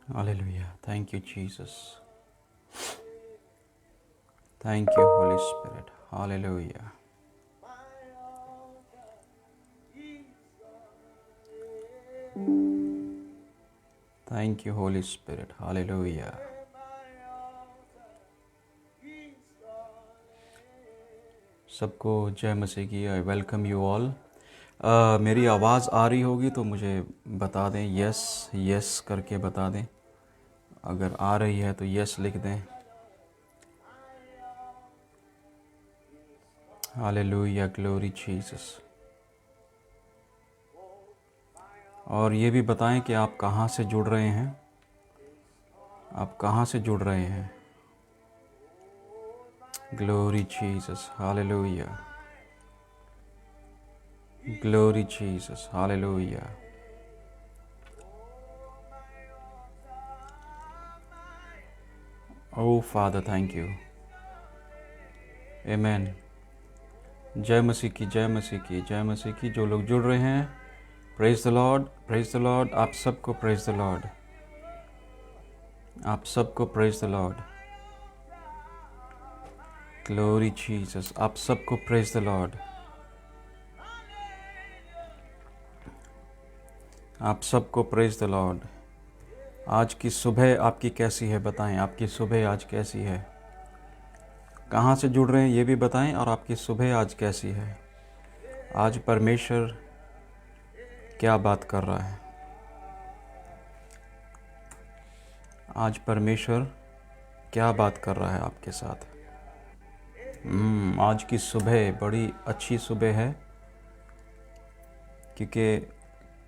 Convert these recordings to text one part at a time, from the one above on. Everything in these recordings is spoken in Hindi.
Hallelujah. Thank you, Jesus. Thank you, Holy Spirit. Hallelujah. Thank you, Holy Spirit. Hallelujah. सबको जय मसीह की। I welcome you all. मेरी आवाज़ आ रही होगी तो मुझे बता दें, यस यस करके बता दें। अगर आ रही है तो यस लिख दें। Hallelujah, glory Jesus. और ये भी बताएं कि आप कहाँ से जुड़ रहे हैं। आप कहाँ से जुड़ रहे हैं। Glory Jesus. Hallelujah, glory Jesus. Hallelujah. O father, thank you. Amen. जय मसीह की, जय मसीह की, जय मसीह की। जो लोग जुड़ रहे हैं, praise the Lord, praise the Lord. आप सबको प्रेज द लॉर्ड। आप सबको praise the Lord. Glory Jesus. आप सबको प्रेज द लॉर्ड। आप सबको प्रेज द लॉर्ड। आज की सुबह आपकी कैसी है बताएं। आपकी सुबह आज कैसी है। कहाँ से जुड़ रहे हैं ये भी बताएं, और आपकी सुबह आज कैसी है। आज परमेश्वर क्या बात कर रहा है। आज परमेश्वर क्या बात कर रहा है आपके साथ। आज की सुबह बड़ी अच्छी सुबह है, क्योंकि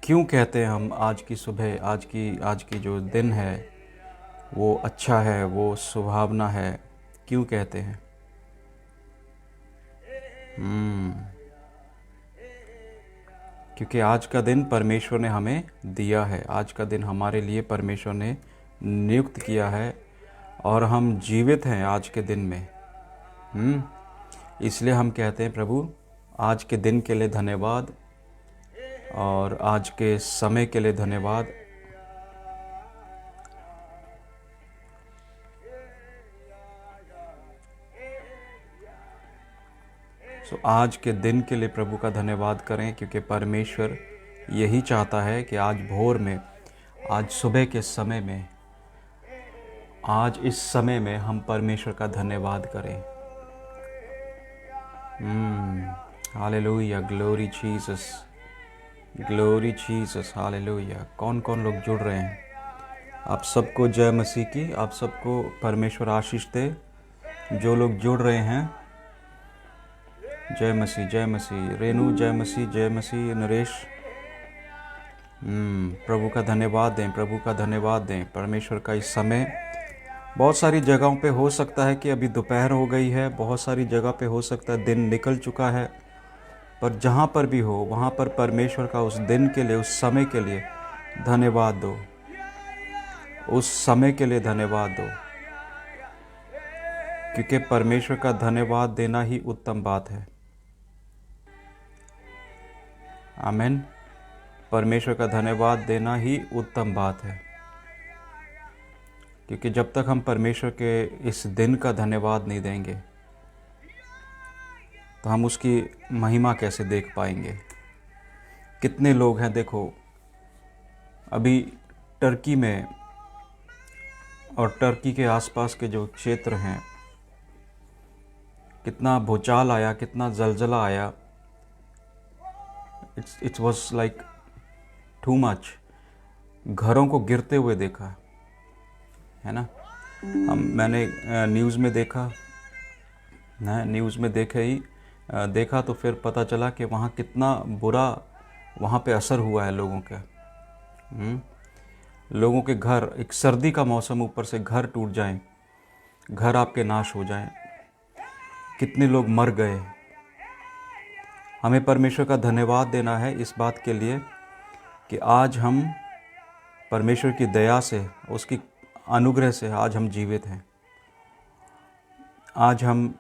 क्यों कहते हैं हम आज की सुबह, आज की जो दिन है वो अच्छा है, वो सुहावना है। क्यों कहते हैं। क्योंकि आज का दिन परमेश्वर ने हमें दिया है। आज का दिन हमारे लिए परमेश्वर ने नियुक्त किया है, और हम जीवित हैं आज के दिन में। इसलिए हम कहते हैं, प्रभु आज के दिन के लिए धन्यवाद, और आज के समय के लिए धन्यवाद। आज के दिन के लिए प्रभु का धन्यवाद करें, क्योंकि परमेश्वर यही चाहता है कि आज भोर में, आज सुबह के समय में, आज इस समय में हम परमेश्वर का धन्यवाद करें। Hallelujah, glory Jesus, glory Jesus. Hallelujah. कौन कौन लोग जुड़ रहे हैं। आप सबको जय मसीह की। आप सबको परमेश्वर आशीष दे। जो लोग जुड़ रहे हैं, जय मसीह, जय मसीह। रेनू जय मसीह, जय मसीह। नरेश, प्रभु का धन्यवाद दें, प्रभु का धन्यवाद दें। परमेश्वर का इस समय बहुत सारी जगहों पे हो सकता है कि अभी दोपहर हो गई है, बहुत सारी जगह पे हो सकता है दिन निकल चुका है, पर जहाँ पर भी हो वहाँ पर परमेश्वर का उस दिन के लिए, उस समय के लिए धन्यवाद दो। उस समय के लिए धन्यवाद दो, क्योंकि परमेश्वर का धन्यवाद देना ही उत्तम बात है। आमीन। परमेश्वर का धन्यवाद देना ही उत्तम बात है, क्योंकि जब तक हम परमेश्वर के इस दिन का धन्यवाद नहीं देंगे तो हम उसकी महिमा कैसे देख पाएंगे। कितने लोग हैं, देखो अभी टर्की में और टर्की के आसपास के जो क्षेत्र हैं, कितना भूचाल आया, कितना जलजला आया। It was like too much. घरों को गिरते हुए देखा है ना। मैंने न्यूज़ में देखा ना, न्यूज़ में देखा तो फिर पता चला कि वहाँ कितना बुरा वहाँ पे असर हुआ है लोगों का। लोगों के घर, एक सर्दी का मौसम, ऊपर से घर टूट जाएं, घर आपके नाश हो जाएं। कितने लोग मर गए। हमें परमेश्वर का धन्यवाद देना है इस बात के लिए कि आज हम परमेश्वर की दया से, उसकी अनुग्रह से आज हम जीवित हैं। आज हम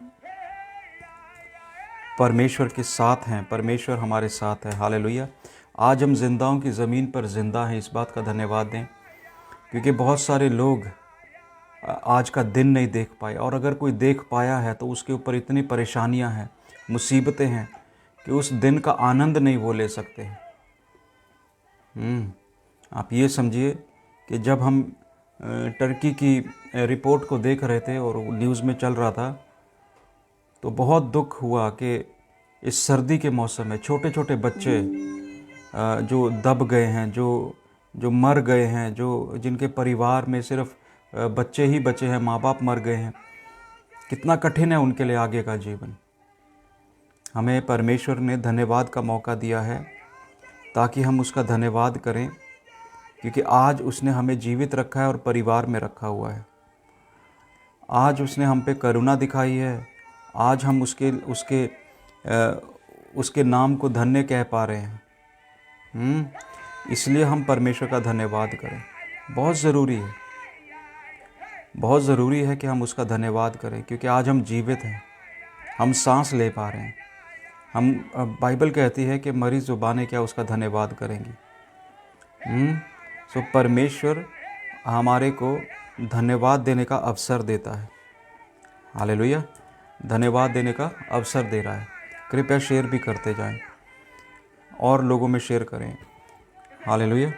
परमेश्वर के साथ हैं, परमेश्वर हमारे साथ है। हालेलुया। आज हम जिंदाओं की ज़मीन पर जिंदा हैं। इस बात का धन्यवाद दें क्योंकि बहुत सारे लोग आज का दिन नहीं देख पाए, और अगर कोई देख पाया है तो उसके ऊपर इतनी परेशानियां हैं, मुसीबतें हैं कि उस दिन का आनंद नहीं वो ले सकते हैं। आप ये समझिए कि जब हम टर्की की रिपोर्ट को देख रहे थे और न्यूज़ में चल रहा था, तो बहुत दुख हुआ कि इस सर्दी के मौसम में छोटे छोटे बच्चे जो दब गए हैं, जो मर गए हैं, जो जिनके परिवार में सिर्फ बच्चे ही बचे हैं, माँ बाप मर गए हैं, कितना कठिन है उनके लिए आगे का जीवन। हमें परमेश्वर ने धन्यवाद का मौका दिया है ताकि हम उसका धन्यवाद करें, क्योंकि आज उसने हमें जीवित रखा है और परिवार में रखा हुआ है। आज उसने हम पे करुणा दिखाई है। आज हम उसके नाम को धन्य कह पा रहे हैं। इसलिए हम परमेश्वर का धन्यवाद करें। बहुत ज़रूरी है कि हम उसका धन्यवाद करें, क्योंकि आज हम जीवित हैं, हम सांस ले पा रहे हैं। बाइबल कहती है कि मरी ज़ुबानें क्या उसका धन्यवाद करेंगी। सो परमेश्वर हमारे को धन्यवाद देने का अवसर देता है। हालेलुया, धन्यवाद देने का अवसर दे रहा है। कृपया शेयर भी करते जाएं और लोगों में शेयर करें। हालेलुया,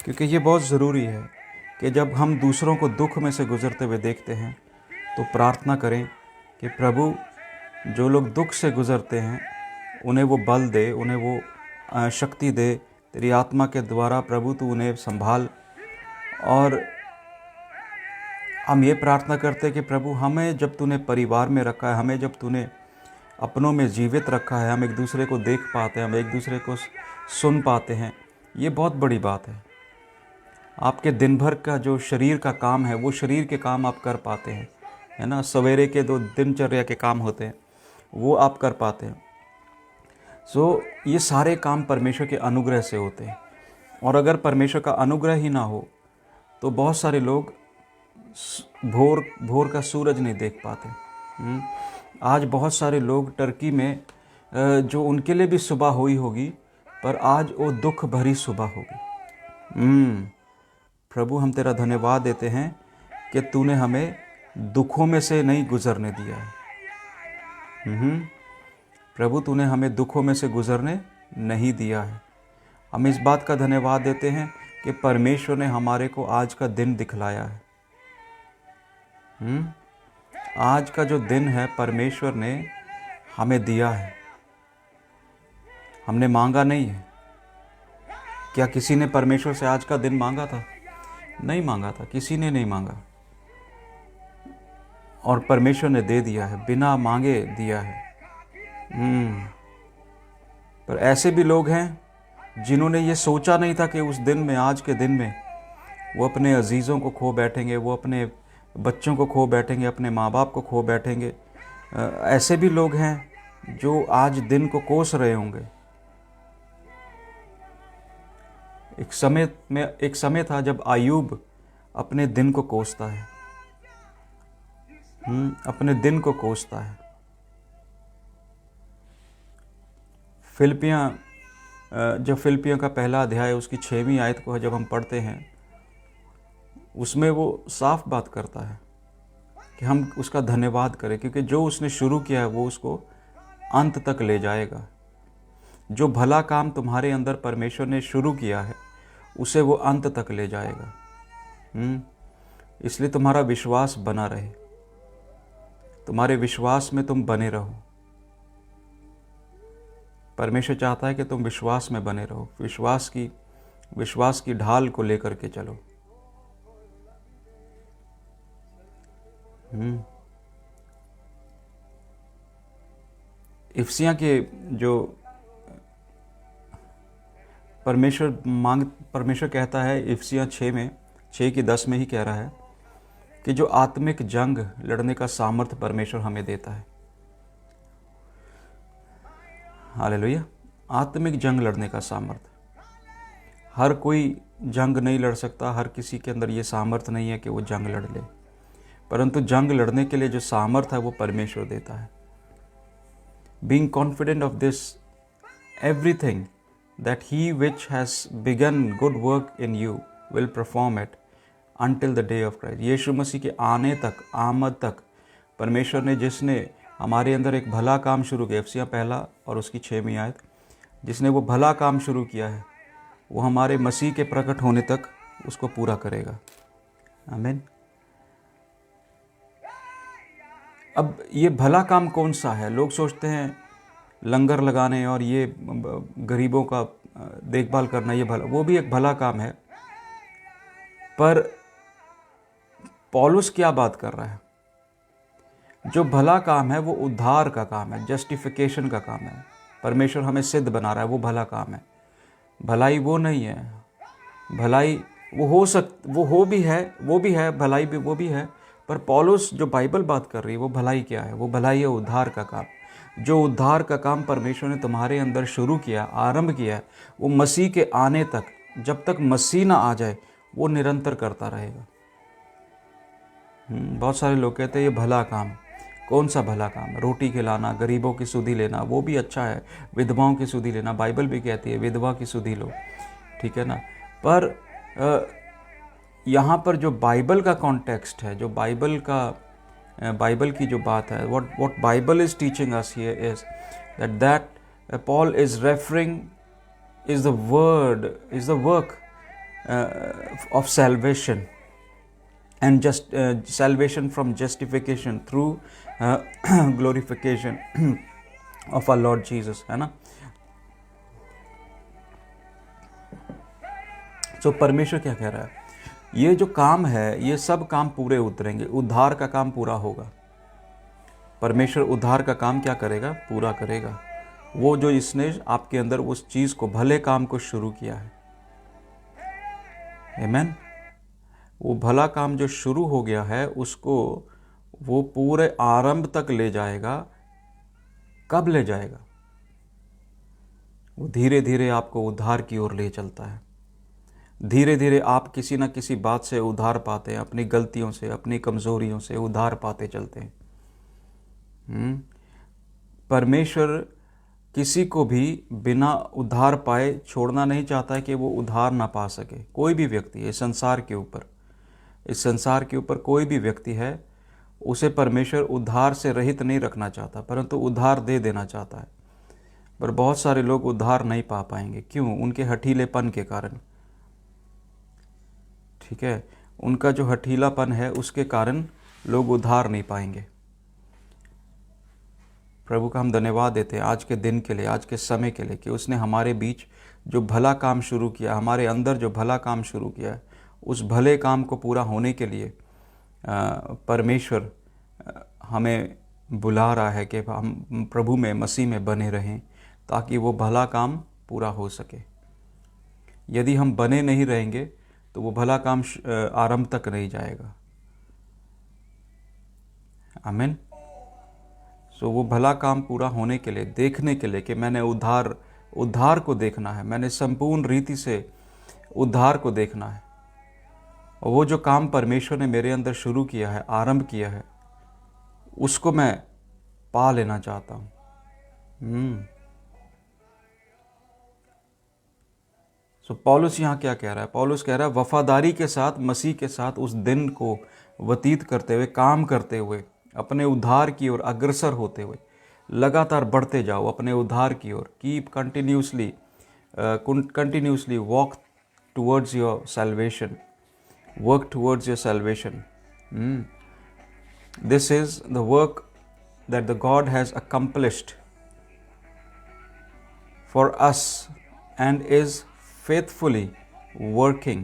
क्योंकि ये बहुत ज़रूरी है कि जब हम दूसरों को दुख में से गुज़रते हुए देखते हैं तो प्रार्थना करें कि प्रभु, जो लोग दुख से गुज़रते हैं उन्हें वो बल दे, उन्हें वो शक्ति दे। तेरी आत्मा के द्वारा प्रभु तू उन्हें संभाल। और हम ये प्रार्थना करते हैं कि प्रभु, हमें जब तूने परिवार में रखा है, हमें जब तूने अपनों में जीवित रखा है, हम एक दूसरे को देख पाते हैं, हम एक दूसरे को सुन पाते हैं, ये बहुत बड़ी बात है। आपके दिन भर का जो शरीर का काम है, वो शरीर के काम आप कर पाते हैं, है ना। सवेरे के दो दिनचर्या के काम होते हैं, वो आप कर पाते हैं। ये सारे काम परमेश्वर के अनुग्रह से होते हैं। और अगर परमेश्वर का अनुग्रह ही ना हो तो बहुत सारे लोग भोर का सूरज नहीं देख पाते। आज बहुत सारे लोग टर्की में, जो उनके लिए भी सुबह हुई होगी, पर आज वो दुख भरी सुबह होगी। प्रभु, हम तेरा धन्यवाद देते हैं कि तूने हमें दुखों में से नहीं गुजरने दिया है। प्रभु, तूने हमें दुखों में से गुजरने नहीं दिया है। हम इस बात का धन्यवाद देते हैं कि परमेश्वर ने हमारे को आज का दिन दिखलाया है। आज का जो दिन है परमेश्वर ने हमें दिया है, हमने मांगा नहीं है। क्या किसी ने परमेश्वर से आज का दिन मांगा था? नहीं मांगा था, किसी ने नहीं मांगा, और परमेश्वर ने दे दिया है, बिना मांगे दिया है। पर ऐसे भी लोग हैं जिन्होंने ये सोचा नहीं था कि उस दिन में, आज के दिन में, वो अपने अजीज़ों को खो बैठेंगे, वो अपने बच्चों को खो बैठेंगे, अपने माँ बाप को खो बैठेंगे। ऐसे भी लोग हैं जो आज दिन को कोस रहे होंगे। एक समय था जब अय्यूब अपने दिन को कोसता है, अपने दिन को कोसता है। जब फिलिपियों का पहला अध्याय उसकी 6वीं आयत को जब हम पढ़ते हैं, उसमें वो साफ बात करता है कि हम उसका धन्यवाद करें, क्योंकि जो उसने शुरू किया है वो उसको अंत तक ले जाएगा। जो भला काम तुम्हारे अंदर परमेश्वर ने शुरू किया है उसे वो अंत तक ले जाएगा। इसलिए तुम्हारा विश्वास बना रहे, तुम्हारे विश्वास में तुम बने रहो। परमेश्वर चाहता है कि तुम विश्वास में बने रहो, विश्वास की ढाल को लेकर के चलो। इफसियां के जो परमेश्वर कहता है, इफसियां 6:10 में ही कह रहा है कि जो आत्मिक जंग लड़ने का सामर्थ्य परमेश्वर हमें देता है। हालेलुया, आत्मिक जंग लड़ने का सामर्थ्य। हर कोई जंग नहीं लड़ सकता, हर किसी के अंदर ये सामर्थ्य नहीं है कि वो जंग लड़ ले, परंतु जंग लड़ने के लिए जो सामर्थ्य है वो परमेश्वर देता है। Being confident of this, everything, that he which has begun good work in you will perform it until the day of Christ। यीशु मसीह के आने तक, आमद तक परमेश्वर ने, जिसने हमारे अंदर एक भला काम शुरू किया, एफिसियाँ 1 और उसकी 6वीं आयत, जिसने वो भला काम शुरू किया है वो हमारे मसीह के प्रकट होने तक उसको पूरा करेगा। आमीन। अब ये भला काम कौन सा है? लोग सोचते हैं लंगर लगाने और ये गरीबों का देखभाल करना, ये भला, वो भी एक भला काम है। पर पौलुस क्या बात कर रहा है? जो भला काम है वो उद्धार का काम है, जस्टिफिकेशन का काम है। परमेश्वर हमें सिद्ध बना रहा है, वो भला काम है। भलाई वो नहीं है। भलाई वो हो भी है, वो भी है, भलाई भी वो भी है। पर पौलुस जो बाइबल बात कर रही है वो भलाई क्या है? वो भलाई है उद्धार का काम। जो उद्धार का काम परमेश्वर ने तुम्हारे अंदर शुरू किया, आरंभ किया है, वो मसीह के आने तक, जब तक मसीह ना आ जाए, वो निरंतर करता रहेगा। बहुत सारे लोग कहते हैं ये भला काम। कौन सा भला काम? रोटी खिलाना, गरीबों की सुधि लेना, वो भी अच्छा है। विधवाओं की सुधि लेना, बाइबल भी कहती है विधवा की सुधि लो, ठीक है ना। पर यहाँ पर जो बाइबल का कॉन्टेक्स्ट है, जो बाइबल की जो बात है, what Bible is teaching us here is that Paul is referring is the work of salvation and just salvation from justification through glorification of our Lord Jesus, है ना। तो परमेश्वर क्या कह रहा है? ये जो काम है, ये सब काम पूरे उतरेंगे, उद्धार का काम पूरा होगा। परमेश्वर उद्धार का काम क्या करेगा? पूरा करेगा। वो जो इसने आपके अंदर उस चीज को, भले काम को शुरू किया है, आमीन। वो भला काम जो शुरू हो गया है उसको वो पूरे आरंभ तक ले जाएगा। कब ले जाएगा? वो धीरे धीरे आपको उद्धार की ओर ले चलता है। धीरे धीरे आप किसी न किसी बात से उद्धार पाते हैं, अपनी गलतियों से, अपनी कमजोरियों से उद्धार पाते चलते हैं। परमेश्वर किसी को भी बिना उद्धार पाए छोड़ना नहीं चाहता है कि वो उद्धार ना पा सके। कोई भी व्यक्ति इस संसार के ऊपर कोई भी व्यक्ति है, उसे परमेश्वर उद्धार से रहित नहीं रखना चाहता, परंतु उद्धार दे देना चाहता है। पर बहुत सारे लोग उद्धार नहीं पा पाएंगे। क्यों? उनके हठीलेपन के कारण, ठीक है। उनका जो हठीलापन है उसके कारण लोग उद्धार नहीं पाएंगे। प्रभु का हम धन्यवाद देते हैं आज के दिन के लिए, आज के समय के लिए, कि उसने हमारे बीच जो भला काम शुरू किया, हमारे अंदर जो भला काम शुरू किया है, उस भले काम को पूरा होने के लिए परमेश्वर हमें बुला रहा है कि हम प्रभु में, मसीह में बने रहें, ताकि वो भला काम पूरा हो सके। यदि हम बने नहीं रहेंगे तो वो भला काम आरंभ तक नहीं जाएगा। आमीन। सो वो भला काम पूरा होने के लिए, देखने के लिए कि मैंने उद्धार को देखना है, मैंने संपूर्ण रीति से उद्धार को देखना है, और वो जो काम परमेश्वर ने मेरे अंदर शुरू किया है, आरंभ किया है, उसको मैं पा लेना चाहता हूँ। सो पौलुस यहाँ क्या कह रहा है? पौलुस कह रहा है वफादारी के साथ, मसीह के साथ उस दिन को व्यतीत करते हुए, काम करते हुए, अपने उद्धार की ओर अग्रसर होते हुए लगातार बढ़ते जाओ अपने उद्धार की ओर। Keep continuously walk towards your salvation, work towards your salvation. This is the work that the God has accomplished for us and is faithfully working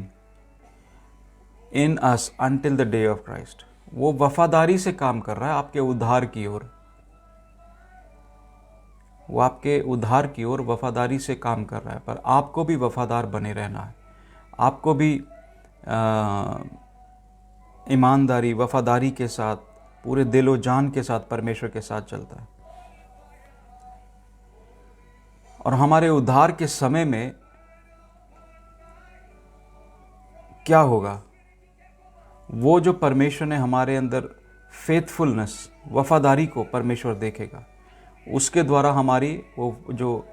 in us until the day of Christ। वो वफादारी से काम कर रहा है आपके उद्धार की ओर। वो आपके उद्धार की ओर वफादारी से काम कर रहा है, पर आपको भी वफादार बने रहना है। आपको भी ईमानदारी, वफादारी के साथ, पूरे दिलो जान के साथ परमेश्वर के साथ चलता है। और हमारे उद्धार के समय में क्या होगा? वो जो परमेश्वर ने हमारे अंदर फेथफुलनेस, वफादारी को परमेश्वर देखेगा। उसके द्वारा हमारी वो जो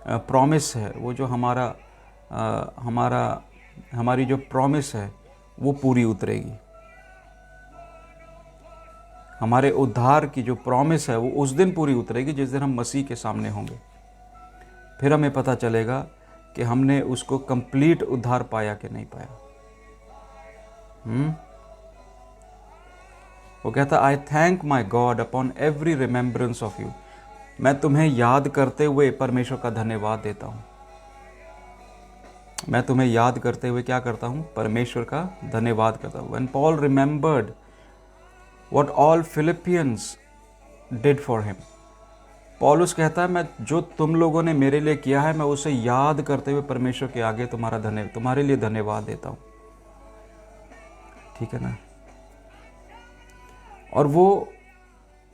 प्रॉमिस है, वो जो हमारी जो प्रॉमिस है, वो पूरी उतरेगी। हमारे उद्धार की जो प्रॉमिस है वो उस दिन पूरी उतरेगी जिस दिन हम मसीह के सामने होंगे। फिर हमें पता चलेगा कि हमने उसको कंप्लीट उद्धार पाया कि नहीं पाया। वो कहता, आई thank my God upon every remembrance of you. मैं तुम्हें याद करते हुए परमेश्वर का धन्यवाद देता हूँ। मैं तुम्हें याद करते हुए क्या करता हूँ? परमेश्वर का धन्यवाद करता हूँ। When Paul remembered what all Philippians did for him, पौलुस कहता है, मैं जो तुम लोगों ने मेरे लिए किया है मैं उसे याद करते हुए परमेश्वर के आगे तुम्हारे लिए धन्यवाद देता हूँ। ठीक है ना? और वो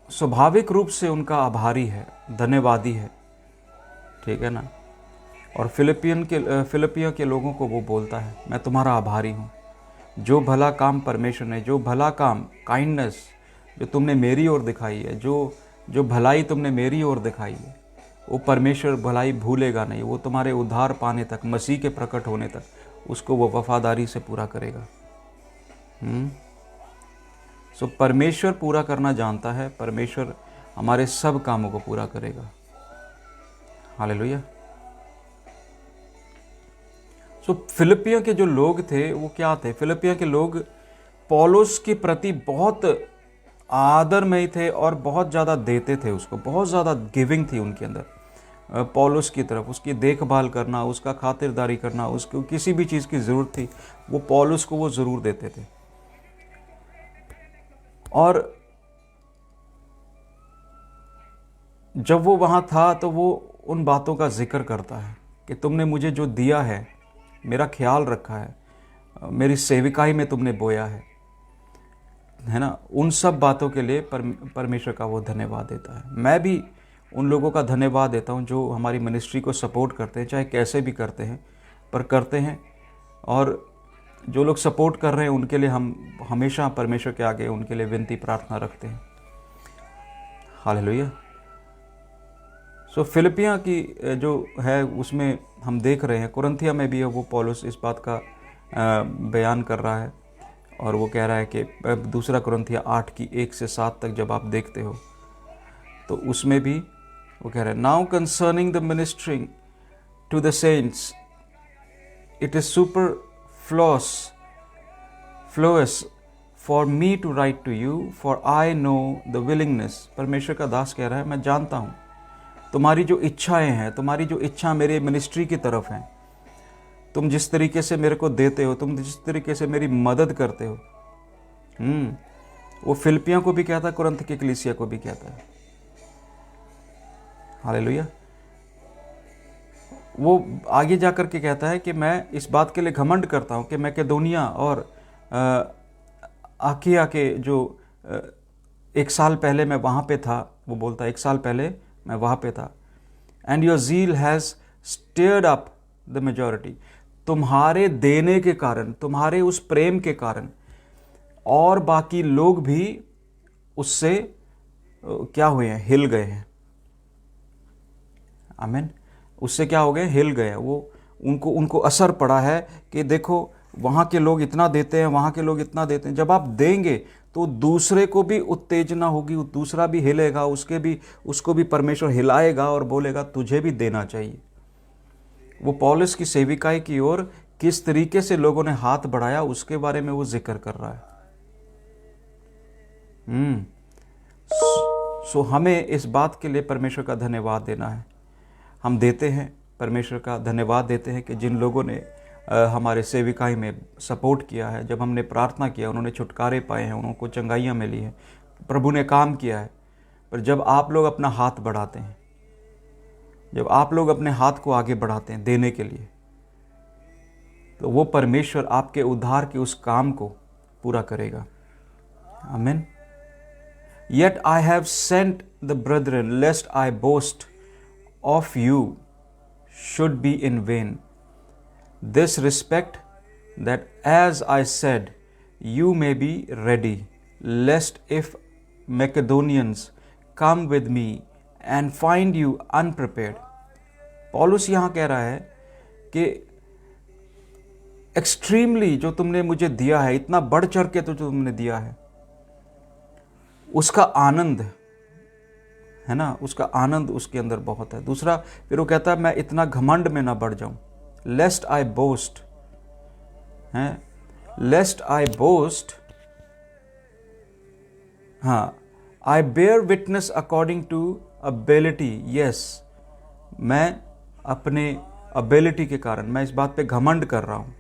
स्वाभाविक रूप से उनका आभारी है, धन्यवादी है। ठीक है ना? और फिलिपियों के लोगों को वो बोलता है, मैं तुम्हारा आभारी हूँ। जो भला काम परमेश्वर ने, जो भला काम, काइंडनेस जो तुमने मेरी ओर दिखाई है, जो भलाई तुमने मेरी ओर दिखाई है, वो परमेश्वर भलाई भूलेगा नहीं। वो तुम्हारे उद्धार पाने तक, मसीह के प्रकट होने तक उसको वो वफादारी से पूरा करेगा। सो परमेश्वर पूरा करना जानता है। परमेश्वर हमारे सब कामों को पूरा करेगा। हालेलुया। सो फिलिपियों के जो लोग थे वो क्या थे? फिलिपियों के लोग पौलुस के प्रति बहुत आदरमयी थे और बहुत ज़्यादा देते थे उसको, बहुत ज़्यादा गिविंग थी उनके अंदर पौलुस की तरफ। उसकी देखभाल करना, उसका खातिरदारी करना, उसको किसी भी चीज़ की ज़रूरत थी वो पौलुस को वो ज़रूर देते थे। और जब वो वहाँ था तो वो उन बातों का जिक्र करता है कि तुमने मुझे जो दिया है, मेरा ख्याल रखा है, मेरी सेविकाई में तुमने बोया है ना, उन सब बातों के लिए परमेश्वर का वो धन्यवाद देता है। मैं भी उन लोगों का धन्यवाद देता हूँ जो हमारी मिनिस्ट्री को सपोर्ट करते हैं, चाहे कैसे भी करते हैं पर करते हैं। और जो लोग सपोर्ट कर रहे हैं उनके लिए हम हमेशा परमेश्वर के आगे उनके लिए विनती प्रार्थना रखते हैं। हालेलुया। सो फिलिपियाँ की जो है उसमें हम देख रहे हैं, कुरिन्थिया में भी है वो पौलुस इस बात का बयान कर रहा है। और वो कह रहा है कि दूसरा कुरिन्थिया 8 की 1 से 7 तक जब आप देखते हो तो उसमें भी वो कह रहा है, now concerning the ministering to the saints it is flows for me to write to you, for I know the willingness. परमेश्वर का दास कह रहा है, मैं जानता हूँ तुम्हारी जो इच्छाएं हैं, तुम्हारी जो इच्छा मेरे मिनिस्ट्री की तरफ हैं, तुम जिस तरीके से मेरे को देते हो, तुम जिस तरीके से मेरी मदद करते हो। वो फिलिपियों को भी कहता है, कुरिन्थ की कलीसिया को भी कहता है। हालेलुया। वो आगे जाकर के कहता है कि मैं इस बात के लिए घमंड करता हूँ कि मैकेडोनिया और आकिया के जो 1 साल पहले मैं वहाँ पे था, वो बोलता है 1 साल पहले मैं वहाँ पे था। And your zeal has stirred up the majority. तुम्हारे देने के कारण, तुम्हारे उस प्रेम के कारण और बाकी लोग भी उससे क्या हुए हैं? हिल गए हैं। आमीन। उससे क्या हो गए? हिल गए। वो उनको असर पड़ा है कि देखो वहाँ के लोग इतना देते हैं, वहाँ के लोग इतना देते हैं। जब आप देंगे तो दूसरे को भी उत्तेजना होगी, दूसरा भी हिलेगा, उसको भी परमेश्वर हिलाएगा और बोलेगा तुझे भी देना चाहिए। वो पौलुस की सेविकाई की ओर किस तरीके से लोगों ने हाथ बढ़ाया उसके बारे में वो जिक्र कर रहा है। सो हमें इस बात के लिए परमेश्वर का धन्यवाद देना है। हम देते हैं, परमेश्वर का धन्यवाद देते हैं कि जिन लोगों ने हमारे सेविकाई में सपोर्ट किया है, जब हमने प्रार्थना किया उन्होंने छुटकारे पाए हैं, उनको चंगाइयाँ मिली हैं, प्रभु ने काम किया है। पर जब आप लोग अपना हाथ बढ़ाते हैं, जब आप लोग अपने हाथ को आगे बढ़ाते हैं देने के लिए, तो वो परमेश्वर आपके उद्धार के उस काम को पूरा करेगा। आमीन। Yet I have sent the brethren lest I boast of you should be in vain. This respect that as I said you may be ready, lest if Macedonians come with me and find you unprepared. पौलुस यहाँ कह रहा है कि एक्सट्रीमली जो तुमने मुझे दिया है, इतना बढ़ चढ़ के तो जो तुमने दिया है, उसका आनंद है ना, उसका आनंद उसके अंदर बहुत है। दूसरा फिर वो कहता है मैं इतना घमंड में ना बढ़ जाऊं, लेस्ट आई बोस्ट है, लेस्ट आई बोस्ट, हाँ, I bear witness according to ability, yes, मैं अपने अबिलिटी के कारण मैं इस बात पे घमंड कर रहा हूं,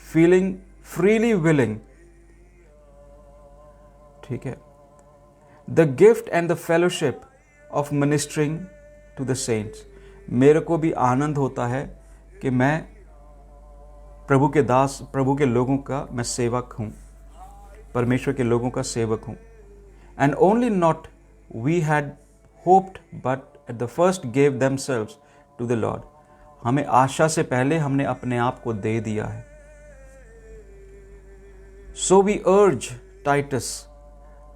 फीलिंग फ्रीली विलिंग, ठीक है, the gift and the fellowship of ministering to the saints, मेरे को भी आनंद होता है कि मैं प्रभु के दास, प्रभु के लोगों का मैं सेवक हूं, परमेश्वर के लोगों का सेवक हूं। And only not we had hoped but at the first gave themselves to the Lord, हमें आशा से पहले हमने अपने आप को दे दिया है। So we urge Titus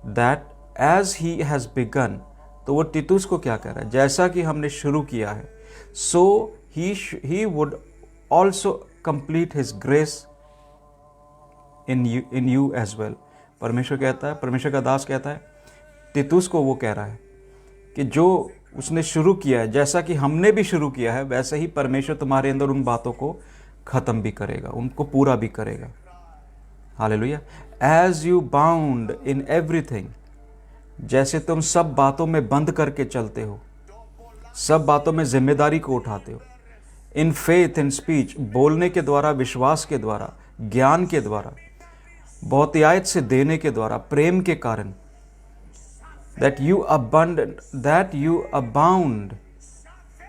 that as he has begun, तो वो तीतुस को क्या कह रहा है, जैसा कि हमने शुरू किया है, so he would also complete his grace in you as well. परमेश्वर कहता है, परमेश्वर का दास कहता है तीतुस को, वो कह रहा है कि जो उसने शुरू किया है, जैसा कि हमने भी शुरू किया है, वैसे ही परमेश्वर तुम्हारे अंदर उन बातों को खत्म भी करेगा, उनको पूरा भी करेगा। Hallelujah. As you bound in everything, जैसे तुम सब बातों में बंद करके चलते हो, सब बातों में जिम्मेदारी को उठाते हो, इन फेथ इन स्पीच, बोलने के द्वारा, विश्वास के द्वारा, ज्ञान के द्वारा, बहुतायत से देने के द्वारा, प्रेम के कारण, that you abound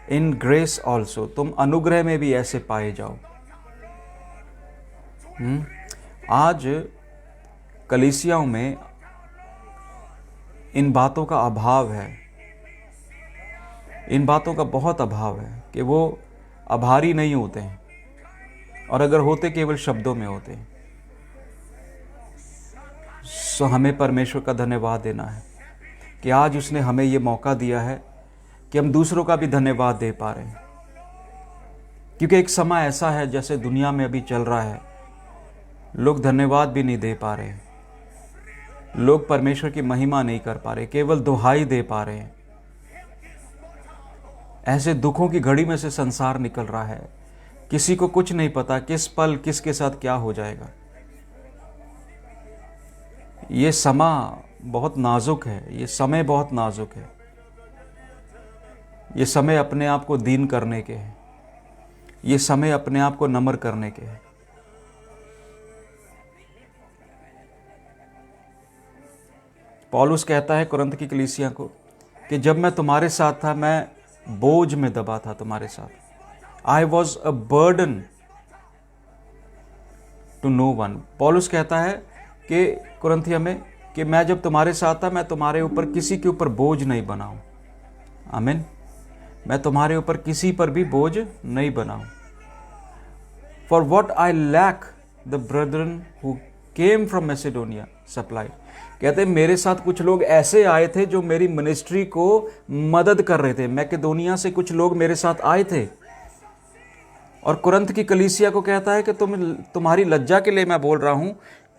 in grace also, तुम अनुग्रह में भी ऐसे पाए जाओ। आज कलीसियाओं में इन बातों का अभाव है, इन बातों का बहुत अभाव है कि वो आभारी नहीं होते हैं, और अगर होते केवल शब्दों में होते हैं। सो हमें परमेश्वर का धन्यवाद देना है कि आज उसने हमें ये मौका दिया है कि हम दूसरों का भी धन्यवाद दे पा रहे हैं, क्योंकि एक समय ऐसा है जैसे दुनिया में अभी चल रहा है, लोग धन्यवाद भी नहीं दे पा रहे हैं, लोग परमेश्वर की महिमा नहीं कर पा रहे, केवल दुहाई दे पा रहे हैं। ऐसे दुखों की घड़ी में से संसार निकल रहा है, किसी को कुछ नहीं पता किस पल किसके साथ क्या हो जाएगा। ये समय बहुत नाजुक है, ये समय बहुत नाजुक है, ये समय अपने आप को दीन करने के हैं, ये समय अपने आप को नम्र करने के हैं। पौलुस कहता है कुरिन्थ की कलीसिया को कि जब मैं तुम्हारे साथ था, मैं बोझ में दबा था तुम्हारे साथ, I was a burden to no one. पौलुस कहता है कि कुरिन्थिया में कि मैं जब तुम्हारे साथ था, मैं तुम्हारे ऊपर किसी के ऊपर बोझ नहीं बनाऊं। आमीन। मैं तुम्हारे ऊपर किसी पर भी बोझ नहीं बनाऊं। For what I lack the brethren who came from Macedonia supply. कहते मेरे साथ कुछ लोग ऐसे आए थे जो मेरी मिनिस्ट्री को मदद कर रहे थे। मैकेडोनिया से कुछ लोग मेरे साथ आए थे, और कुरिन्थ की कलीसिया को कहता है कि तुम्हारी लज्जा के लिए मैं बोल रहा हूं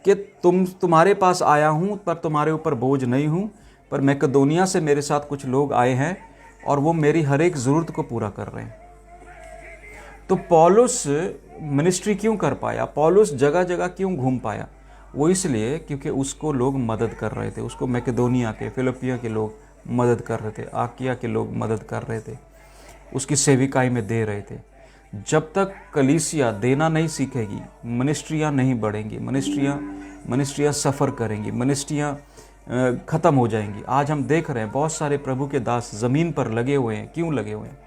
कि तुम्हारे पास आया हूं, पर तुम्हारे ऊपर बोझ नहीं हूं। पर मैकेडोनिया से मेरे साथ कुछ लोग आए हैं और वो मेरी हर एक ज़रूरत को पूरा कर रहे हैं। तो पौलुस मिनिस्ट्री क्यों कर पाया, पौलुस जगह जगह क्यों घूम पाया? वो इसलिए क्योंकि उसको लोग मदद कर रहे थे, उसको मैकेडोनिया के, फिलिपिया के लोग मदद कर रहे थे, आकिया के लोग मदद कर रहे थे, उसकी सेविकाई में दे रहे थे। जब तक कलीसिया देना नहीं सीखेगी, मिनिस्ट्रियाँ नहीं बढ़ेंगी, मिनिस्ट्रियाँ सफ़र करेंगी, मिनिस्ट्रियाँ ख़त्म हो जाएंगी। आज हम देख रहे हैं बहुत सारे प्रभु के दास ज़मीन पर लगे हुए हैं। क्यों लगे हुए हैं?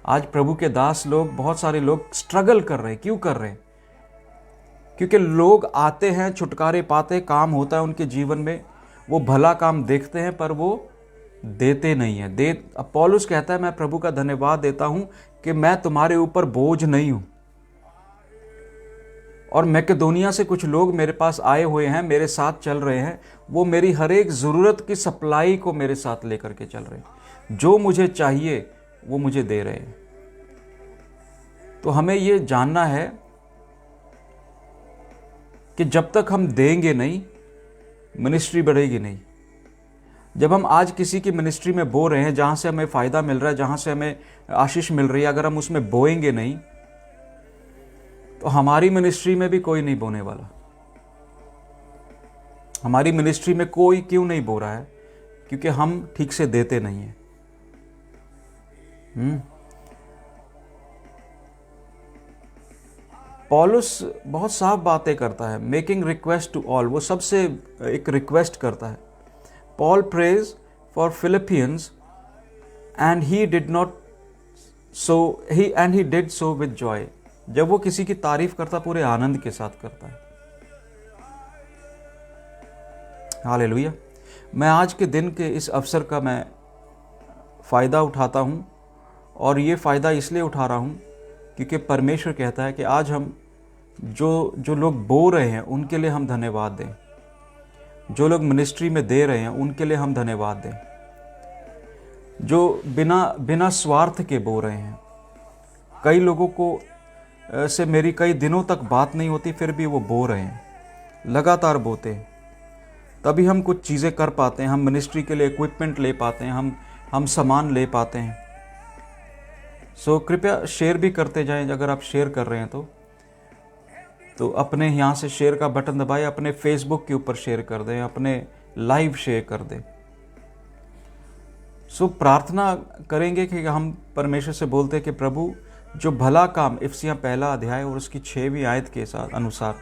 आज प्रभु के दास लोग, बहुत सारे लोग स्ट्रगल कर रहे हैं। क्यों कर रहे हैं? क्योंकि लोग आते हैं, छुटकारे पाते, काम होता है उनके जीवन में, वो भला काम देखते हैं पर वो देते नहीं है। अब पौलुस कहता है मैं प्रभु का धन्यवाद देता हूं कि मैं तुम्हारे ऊपर बोझ नहीं हूं। और मैकेडोनिया से कुछ लोग मेरे पास आए हुए हैं, मेरे साथ चल रहे हैं, वो मेरी हर एक ज़रूरत की सप्लाई को मेरे साथ लेकर के चल रहे हैं। जो मुझे चाहिए वो मुझे दे रहे हैं। तो हमें ये जानना है कि जब तक हम देंगे नहीं, मिनिस्ट्री बढ़ेगी नहीं। जब हम आज किसी की मिनिस्ट्री में बो रहे हैं, जहाँ से हमें फ़ायदा मिल रहा है, जहाँ से हमें आशीष मिल रही है, अगर हम उसमें बोएंगे नहीं तो हमारी मिनिस्ट्री में भी कोई नहीं बोने वाला। हमारी मिनिस्ट्री में कोई क्यों नहीं बो रहा है? क्योंकि हम ठीक से देते नहीं हैं। पौलुस बहुत साफ बातें करता है, मेकिंग रिक्वेस्ट टू ऑल, वो सबसे एक रिक्वेस्ट करता है। Paul praise for Philippians and he did so with Joy. जब वो किसी की तारीफ करता पूरे आनंद के साथ करता है। हालेलुया। मैं आज के दिन के इस अवसर का मैं फ़ायदा उठाता हूँ, और ये फ़ायदा इसलिए उठा रहा हूँ क्योंकि परमेश्वर कहता है कि आज हम जो लोग बो रहे हैं उनके लिए हम धन्यवाद दें, जो लोग मिनिस्ट्री में दे रहे हैं उनके लिए हम धन्यवाद दें, जो बिना स्वार्थ के बो रहे हैं। कई लोगों को से मेरी कई दिनों तक बात नहीं होती, फिर भी वो बो रहे हैं, लगातार बोते हैं। तभी हम कुछ चीज़ें कर पाते हैं, हम मिनिस्ट्री के लिए इक्विपमेंट ले पाते हैं, हम सामान ले पाते हैं। सो कृपया शेयर भी करते जाएं। अगर आप शेयर कर रहे हैं तो अपने यहाँ से शेयर का बटन दबाएं, अपने फेसबुक के ऊपर शेयर कर दें, अपने लाइव शेयर कर दें। सो प्रार्थना करेंगे कि हम परमेश्वर से बोलते हैं कि प्रभु, जो भला काम इफिसियाँ 1 अध्याय और उसकी 6वीं आयत के साथ अनुसार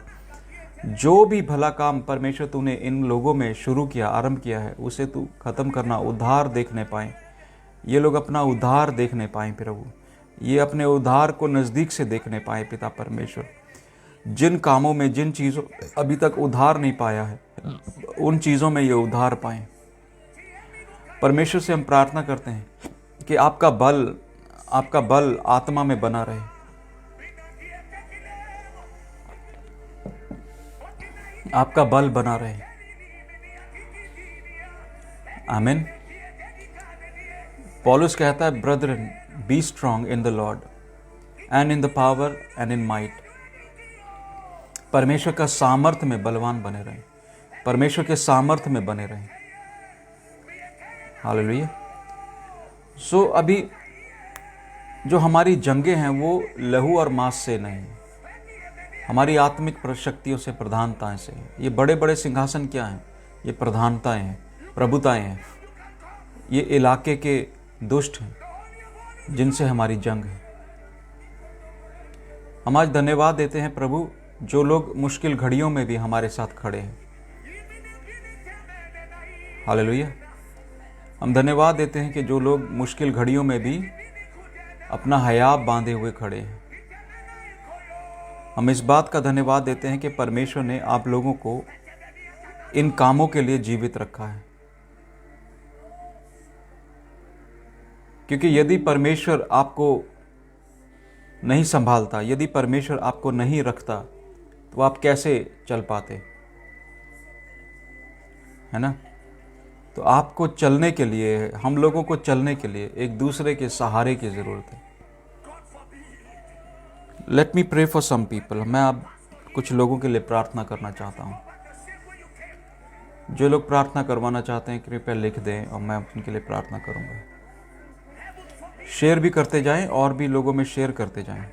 जो भी भला काम परमेश्वर तूने इन लोगों में शुरू किया, आरंभ किया है, उसे तू ख़त्म करना, उद्धार देखने पाएँ। ये लोग अपना उद्धार देखने पाएँ प्रभु, ये अपने उद्धार को नज़दीक से देखने पाएँ पिता परमेश्वर। जिन कामों में, जिन चीज़ों अभी तक उद्धार नहीं पाया है, उन चीज़ों में ये उद्धार पाएँ। परमेश्वर से हम प्रार्थना करते हैं कि आपका बल आत्मा में बना रहे, आपका बल बना रहे। आमीन। पौलुस कहता है, Brethren B strong in the Lord and in the power and in might. परमेश्वर का सामर्थ्य में बलवान बने रहें, परमेश्वर के सामर्थ्य में बने रहें। हालेलुया। सो अभी जो हमारी जंगें हैं वो लहू और मांस से नहीं, हमारी आत्मिक शक्तियों से, प्रधानताएं से। ये बड़े बड़े सिंहासन क्या हैं? ये प्रधानताएं हैं, प्रभुताएं हैं, ये इलाके के दुष्ट हैं जिनसे हमारी जंग है। हम आज धन्यवाद देते हैं प्रभु, जो लोग मुश्किल घड़ियों में भी हमारे साथ खड़े हैं। हालेलुया। हम धन्यवाद देते हैं कि जो लोग मुश्किल घड़ियों में भी अपना हया बांधे हुए खड़े हैं। हम इस बात का धन्यवाद देते हैं कि परमेश्वर ने आप लोगों को इन कामों के लिए जीवित रखा है। क्योंकि यदि परमेश्वर आपको नहीं संभालता, यदि परमेश्वर आपको नहीं रखता, तो आप कैसे चल पाते, है ना? तो आपको चलने के लिए, हम लोगों को चलने के लिए एक दूसरे के सहारे की ज़रूरत है। Let me pray for some people. मैं अब कुछ लोगों के लिए प्रार्थना करना चाहता हूँ। जो लोग प्रार्थना करवाना चाहते हैं कृपया लिख दें और मैं उनके लिए प्रार्थना करूँगा। शेयर भी करते जाएं और भी लोगों में शेयर करते जाएं।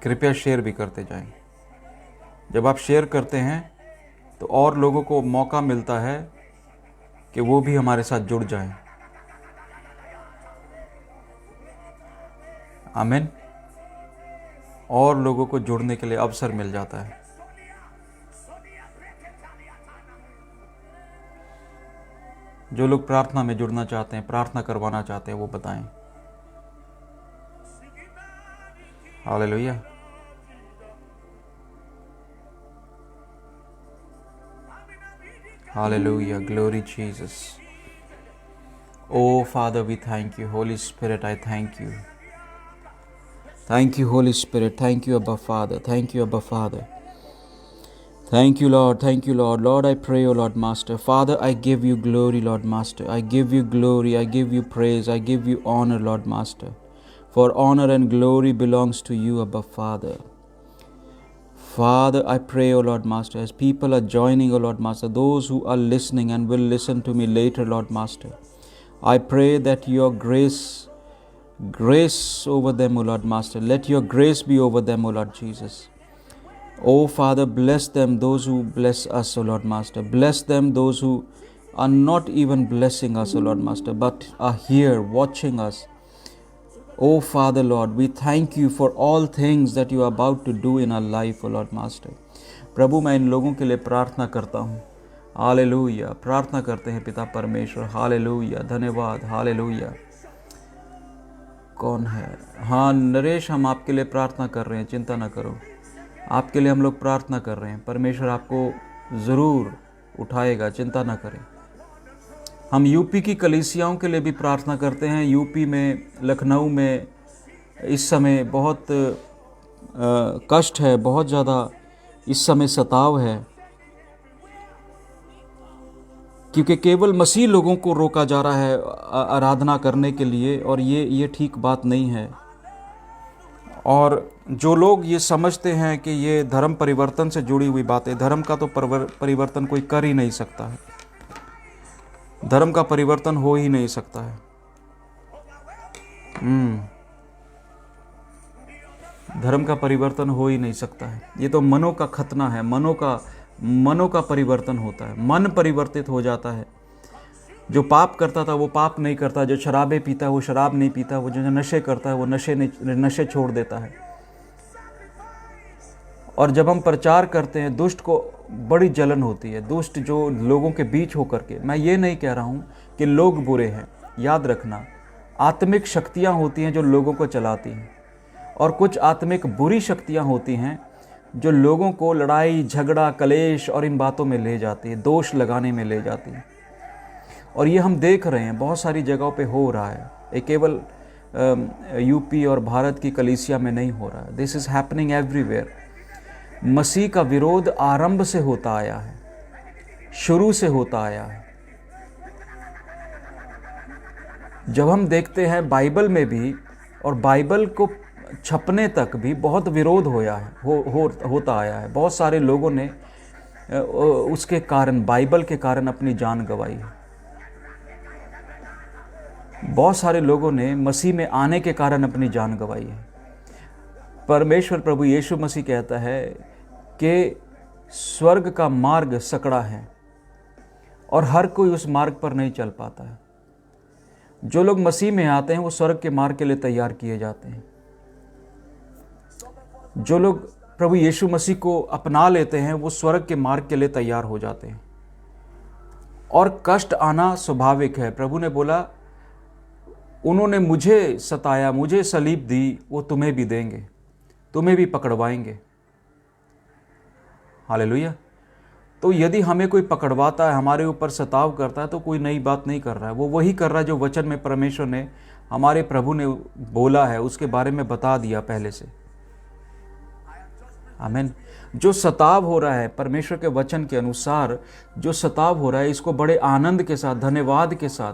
कृपया शेयर भी करते जाएं। जब आप शेयर करते हैं तो और लोगों को मौका मिलता है कि वो भी हमारे साथ जुड़ जाएं। आमीन। और लोगों को जुड़ने के लिए अवसर मिल जाता है। जो लोग प्रार्थना में जुड़ना चाहते हैं, प्रार्थना करवाना चाहते हैं, वो बताएं। Hallelujah. Hallelujah. Glory Jesus. Oh Father, we thank you. Holy Spirit, I thank you. Thank you, Holy Spirit. Thank you, Abba Father. Thank you, Abba Father. Thank you, Lord. Thank you, Lord. Lord, I pray, O Lord Master. Father, I give you glory, Lord Master. I give you glory. I give you praise. I give you honor, Lord Master. For honor and glory belongs to you, Abba Father. Father, I pray, O Lord Master, as people are joining, O Lord Master, those who are listening and will listen to me later, Lord Master, I pray that your grace over them, O Lord Master. Let your grace be over them, O Lord Jesus. Oh Father, bless them, those who bless us, O Lord Master. Bless them, those who are not even blessing us, O Lord Master, but are here watching us. Oh Father Lord, we thank you for all things that you are about to do in our life, O Lord Master. प्रभु, मैं इन लोगों के लिए प्रार्थना करता हूँ। हालेलुया, प्रार्थना करते हैं पिता परमेश्वर। हालेलुया, धन्यवाद। हालेलुया। कौन है? हाँ नरेश, हम आपके लिए प्रार्थना कर रहे हैं, चिंता ना करो। आपके लिए हम लोग प्रार्थना कर रहे हैं। परमेश्वर आपको ज़रूर उठाएगा, चिंता ना करें। हम यूपी की कलीसियाओं के लिए भी प्रार्थना करते हैं। यूपी में, लखनऊ में इस समय बहुत कष्ट है, बहुत ज़्यादा इस समय सताव है, क्योंकि केवल मसीह लोगों को रोका जा रहा है आराधना करने के लिए, और ये ठीक बात नहीं है। और जो लोग ये समझते हैं कि ये धर्म परिवर्तन से जुड़ी हुई बातें, धर्म का तो परिवर्तन कोई कर ही नहीं सकता है। धर्म का परिवर्तन हो ही नहीं सकता है। धर्म का परिवर्तन हो ही नहीं सकता है। ये तो मनों का खतना है, मनों का परिवर्तन होता है। मन परिवर्तित हो जाता है। जो पाप करता था वो पाप नहीं करता, जो शराबें पीता है वो शराब नहीं पीता, वो जो नशे करता है वो नशे छोड़ देता है। और जब हम प्रचार करते हैं, दुष्ट को बड़ी जलन होती है। दुष्ट जो लोगों के बीच होकर के, मैं ये नहीं कह रहा हूँ कि लोग बुरे हैं, याद रखना, आत्मिक शक्तियाँ होती हैं जो लोगों को चलाती हैं, और कुछ आत्मिक बुरी शक्तियाँ होती हैं जो लोगों को लड़ाई झगड़ा कलेश और इन बातों में ले जाती है, दोष लगाने में ले जाती है। और ये हम देख रहे हैं बहुत सारी जगहों पे हो रहा है। ये केवल यूपी और भारत की कलीसिया में नहीं हो रहा है। This is happening everywhere. मसीह का विरोध आरंभ से होता आया है, शुरू से होता आया है। जब हम देखते हैं बाइबल में भी, और बाइबल को छपने तक भी बहुत विरोध होता आया है। बहुत सारे लोगों ने उसके कारण, बाइबल के कारण अपनी जान गंवाई है। बहुत सारे लोगों ने मसीह में आने के कारण अपनी जान गंवाई है। परमेश्वर प्रभु यीशु मसीह कहता है कि स्वर्ग का मार्ग सकड़ा है और हर कोई उस मार्ग पर नहीं चल पाता है। जो लोग मसीह में आते हैं वो स्वर्ग के मार्ग के लिए तैयार किए जाते हैं। जो लोग प्रभु यीशु मसीह को अपना लेते हैं वो स्वर्ग के मार्ग के लिए तैयार हो जाते हैं। और कष्ट आना स्वाभाविक है। प्रभु ने बोला, उन्होंने मुझे सताया, मुझे सलीब दी, वो तुम्हें भी देंगे, तुम्हें भी पकड़वाएंगे। हालेलुया। तो यदि हमें कोई पकड़वाता है, हमारे ऊपर सताव करता है, तो कोई नई बात नहीं कर रहा है। वो वही कर रहा है जो वचन में परमेश्वर ने, हमारे प्रभु ने बोला है, उसके बारे में बता दिया पहले से। आमीन। जो सताव हो रहा है, परमेश्वर के वचन के अनुसार जो सताव हो रहा है, इसको बड़े आनंद के साथ, धन्यवाद के साथ,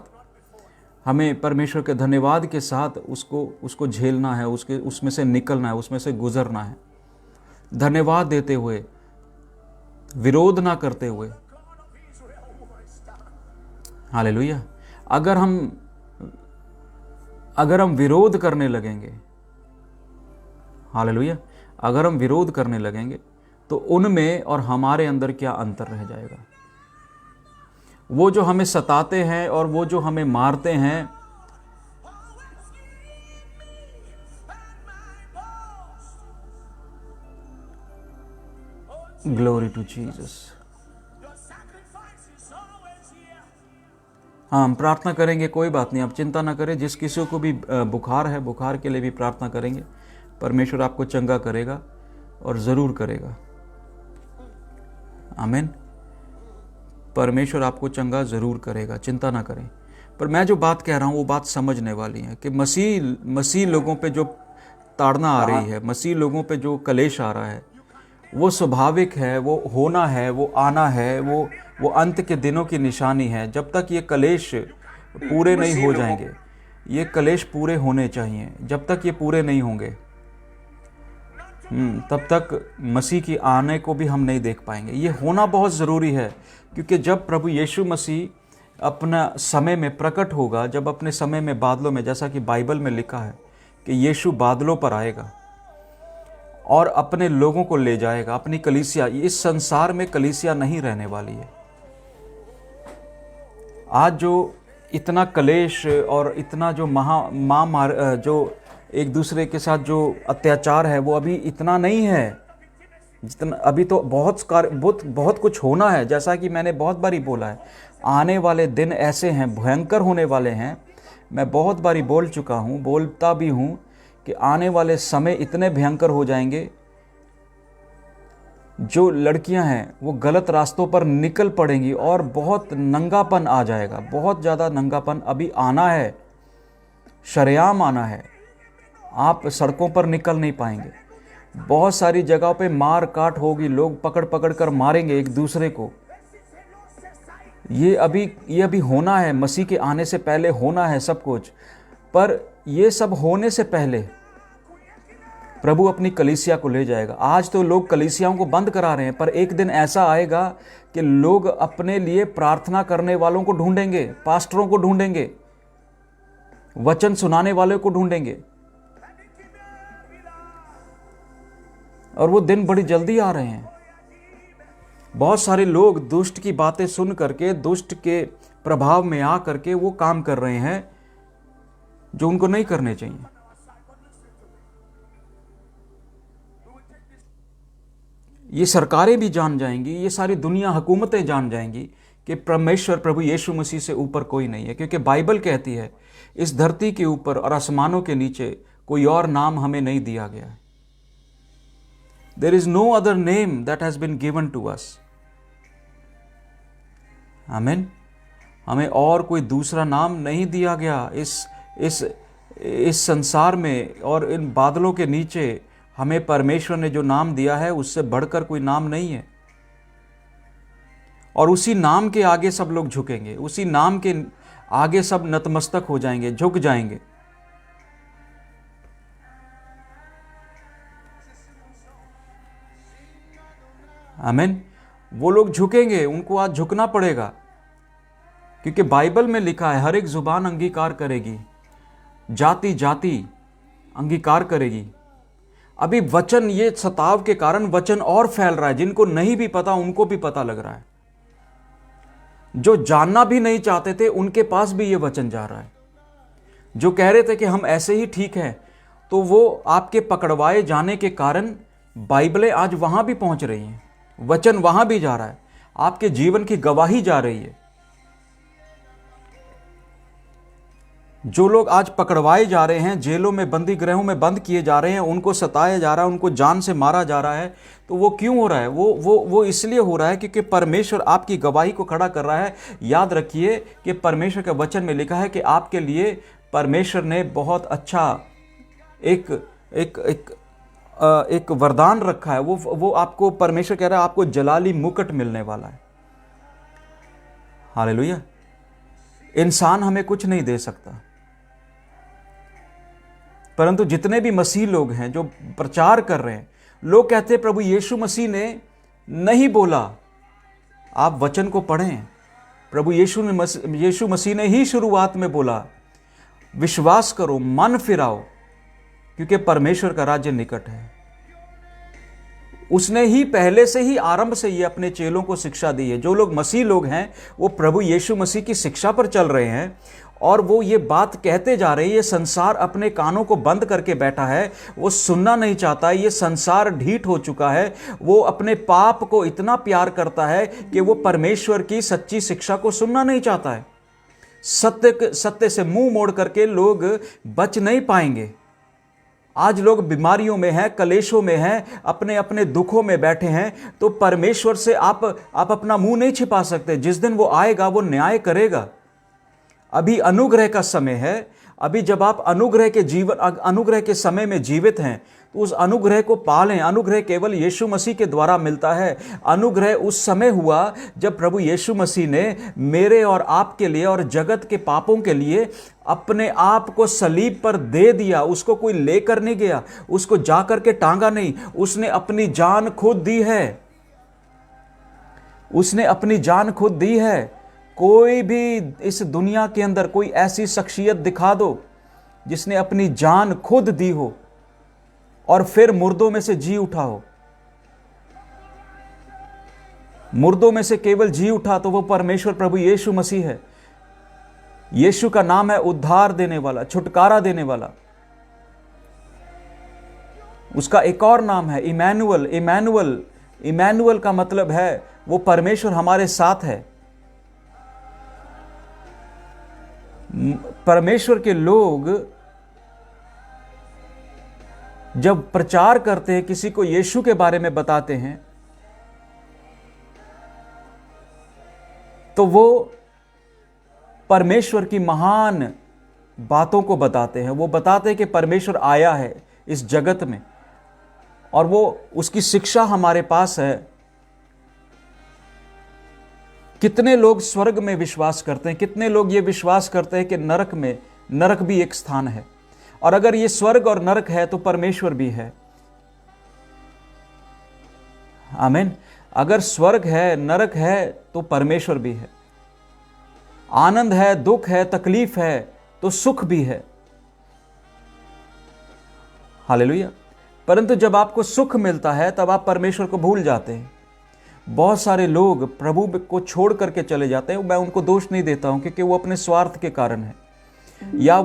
हमें परमेश्वर के धन्यवाद के साथ उसको झेलना है, उसमें से निकलना है, उसमें से गुजरना है, धन्यवाद देते हुए, विरोध ना करते हुए। हालेलुया। अगर हम विरोध करने लगेंगे, हालेलुया, अगर हम विरोध करने लगेंगे तो उनमें और हमारे अंदर क्या अंतर रह जाएगा। वो जो हमें सताते हैं और वो जो हमें मारते हैं, ग्लोरी टू जीसस। हाँ, हम प्रार्थना करेंगे, कोई बात नहीं, आप चिंता ना करें। जिस किसी को भी बुखार है, बुखार के लिए भी प्रार्थना करेंगे। परमेश्वर आपको चंगा करेगा और ज़रूर करेगा। आमीन। परमेश्वर आपको चंगा ज़रूर करेगा, चिंता ना करें। पर मैं जो बात कह रहा हूँ वो बात समझने वाली है कि मसीह लोगों पे जो ताड़ना आ रही है, मसीह लोगों पे जो कलेश आ रहा है, वो स्वाभाविक है, वो होना है, वो आना है, वो अंत के दिनों की निशानी है। जब तक ये कलेश पूरे नहीं हो जाएंगे, ये कलेश पूरे होने चाहिए। जब तक ये पूरे नहीं होंगे तब तक मसीह की आने को भी हम नहीं देख पाएंगे। ये होना बहुत ज़रूरी है, क्योंकि जब प्रभु यीशु मसीह अपना समय में प्रकट होगा, जब अपने समय में बादलों में, जैसा कि बाइबल में लिखा है कि यीशु बादलों पर आएगा और अपने लोगों को ले जाएगा, अपनी कलीसिया। इस संसार में कलीसिया नहीं रहने वाली है। आज जो इतना कलेश और इतना जो जो एक दूसरे के साथ जो अत्याचार है, वो अभी इतना नहीं है जितना। अभी तो बहुत कुछ होना है। जैसा कि मैंने बहुत बारी बोला है, आने वाले दिन ऐसे हैं, भयंकर होने वाले हैं। मैं बहुत बारी बोल चुका हूँ, बोलता भी हूँ कि आने वाले समय इतने भयंकर हो जाएंगे, जो लड़कियां हैं वो गलत रास्तों पर निकल पड़ेंगी और बहुत नंगापन आ जाएगा, बहुत ज़्यादा नंगापन अभी आना है, शरेआम आना है। आप सड़कों पर निकल नहीं पाएंगे। बहुत सारी जगहों पे मार काट होगी, लोग पकड़ पकड़ कर मारेंगे एक दूसरे को। ये अभी होना है, मसीह के आने से पहले होना है सब कुछ। पर ये सब होने से पहले प्रभु अपनी कलीसिया को ले जाएगा। आज तो लोग कलीसियाओं को बंद करा रहे हैं, पर एक दिन ऐसा आएगा कि लोग अपने लिए प्रार्थना करने वालों को ढूंढेंगे, पास्टरों को ढूंढेंगे, वचन सुनाने वालों को ढूंढेंगे। और वो दिन बड़ी जल्दी आ रहे हैं। बहुत सारे लोग दुष्ट की बातें सुन करके, दुष्ट के प्रभाव में आ करके वो काम कर रहे हैं जो उनको नहीं करने चाहिए। ये सरकारें भी जान जाएंगी, ये सारी दुनिया, हुकूमतें जान जाएंगी कि परमेश्वर प्रभु यीशु मसीह से ऊपर कोई नहीं है। क्योंकि बाइबल कहती है, इस धरती के ऊपर और आसमानों के नीचे कोई और नाम हमें नहीं दिया गया है। There is no other name that has been given to us. आमीन। हमें और कोई दूसरा नाम नहीं दिया गया इस संसार में, और इन बादलों के नीचे हमें परमेश्वर ने जो नाम दिया है उससे बढ़कर कोई नाम नहीं है। और उसी नाम के आगे सब लोग झुकेंगे, उसी नाम के आगे सब नतमस्तक हो जाएंगे, झुक जाएंगे। आमीन। वो लोग झुकेंगे, उनको आज झुकना पड़ेगा, क्योंकि बाइबल में लिखा है हर एक जुबान अंगीकार करेगी, जाति जाति अंगीकार करेगी। अभी वचन, ये सताव के कारण वचन और फैल रहा है। जिनको नहीं भी पता उनको भी पता लग रहा है। जो जानना भी नहीं चाहते थे उनके पास भी ये वचन जा रहा है। जो कह रहे थे कि हम ऐसे ही ठीक हैं, तो वो आपके पकड़वाए जाने के कारण बाइबलें आज वहां भी पहुंच रही हैं, वचन वहां भी जा रहा है, आपके जीवन की गवाही जा रही है। जो लोग आज पकड़वाए जा रहे हैं, जेलों में, बंदी गृहों में बंद किए जा रहे हैं, उनको सताया जा रहा है, उनको जान से मारा जा रहा है, तो वो क्यों हो रहा है? वो इसलिए हो रहा है क्योंकि परमेश्वर आपकी गवाही को खड़ा कर रहा है। याद रखिए कि परमेश्वर के वचन में लिखा है कि आपके लिए परमेश्वर ने बहुत अच्छा एक वरदान रखा है। वो आपको, परमेश्वर कह रहा है आपको जलाली मुकुट मिलने वाला है। हालेलुया। इंसान हमें कुछ नहीं दे सकता, परंतु जितने भी मसीह लोग हैं जो प्रचार कर रहे हैं, लोग कहते हैं प्रभु यीशु मसीह ने नहीं बोला। आप वचन को पढ़ें, प्रभु यीशु मसीह ने ही शुरुआत में बोला, विश्वास करो, मन फिराओ, क्योंकि परमेश्वर का राज्य निकट है। उसने ही पहले से ही आरंभ से ये अपने चेलों को शिक्षा दी है। जो लोग मसीह लोग हैं वो प्रभु यीशु मसीह की शिक्षा पर चल रहे हैं, और वो ये बात कहते जा रहे हैं। ये संसार अपने कानों को बंद करके बैठा है, वो सुनना नहीं चाहता। ये संसार ढीठ हो चुका है, वो अपने पाप को इतना प्यार करता है कि वो परमेश्वर की सच्ची शिक्षा को सुनना नहीं चाहता है। सत्य से मुंह मोड़ करके लोग बच नहीं पाएंगे। आज लोग बीमारियों में हैं, कलेशों में हैं, अपने अपने दुखों में बैठे हैं। तो परमेश्वर से आप अपना मुंह नहीं छिपा सकते। जिस दिन वो आएगा वो न्याय करेगा। अभी अनुग्रह का समय है। अभी जब आप अनुग्रह के समय में जीवित हैं, तो उस अनुग्रह को पालें। अनुग्रह केवल यीशु मसीह के द्वारा मिलता है। अनुग्रह उस समय हुआ जब प्रभु यीशु मसीह ने मेरे और आपके लिए और जगत के पापों के लिए अपने आप को सलीब पर दे दिया। उसको कोई लेकर नहीं गया, उसको जाकर के टांगा नहीं, उसने अपनी जान खुद दी है। उसने अपनी जान खुद दी है। कोई भी इस दुनिया के अंदर कोई ऐसी शख्सियत दिखा दो जिसने अपनी जान खुद दी हो और फिर मुर्दों में से जी उठा हो। मुर्दों में से केवल जी उठा तो वो परमेश्वर प्रभु यीशु मसीह है। यीशु का नाम है उद्धार देने वाला, छुटकारा देने वाला। उसका एक और नाम है इमैनुअल। इमैनुअल, इमैनुअल का मतलब है वो परमेश्वर हमारे साथ है। परमेश्वर के लोग जब प्रचार करते हैं, किसी को यीशु के बारे में बताते हैं, तो वो परमेश्वर की महान बातों को बताते हैं। वो बताते हैं कि परमेश्वर आया है इस जगत में और वो उसकी शिक्षा हमारे पास है। कितने लोग स्वर्ग में विश्वास करते हैं, कितने लोग ये विश्वास करते हैं कि नरक भी एक स्थान है। और अगर ये स्वर्ग और नरक है तो परमेश्वर भी है। आमीन। अगर स्वर्ग है, नरक है, तो परमेश्वर भी है। आनंद है, दुख है, तकलीफ है, तो सुख भी है। हालेलुया। परंतु जब आपको सुख मिलता है तब आप परमेश्वर को भूल जाते हैं। बहुत सारे लोग प्रभु को छोड़ करके चले जाते हैं। मैं उनको दोष नहीं देता हूं, क्योंकि वो अपने स्वार्थ के कारण है, या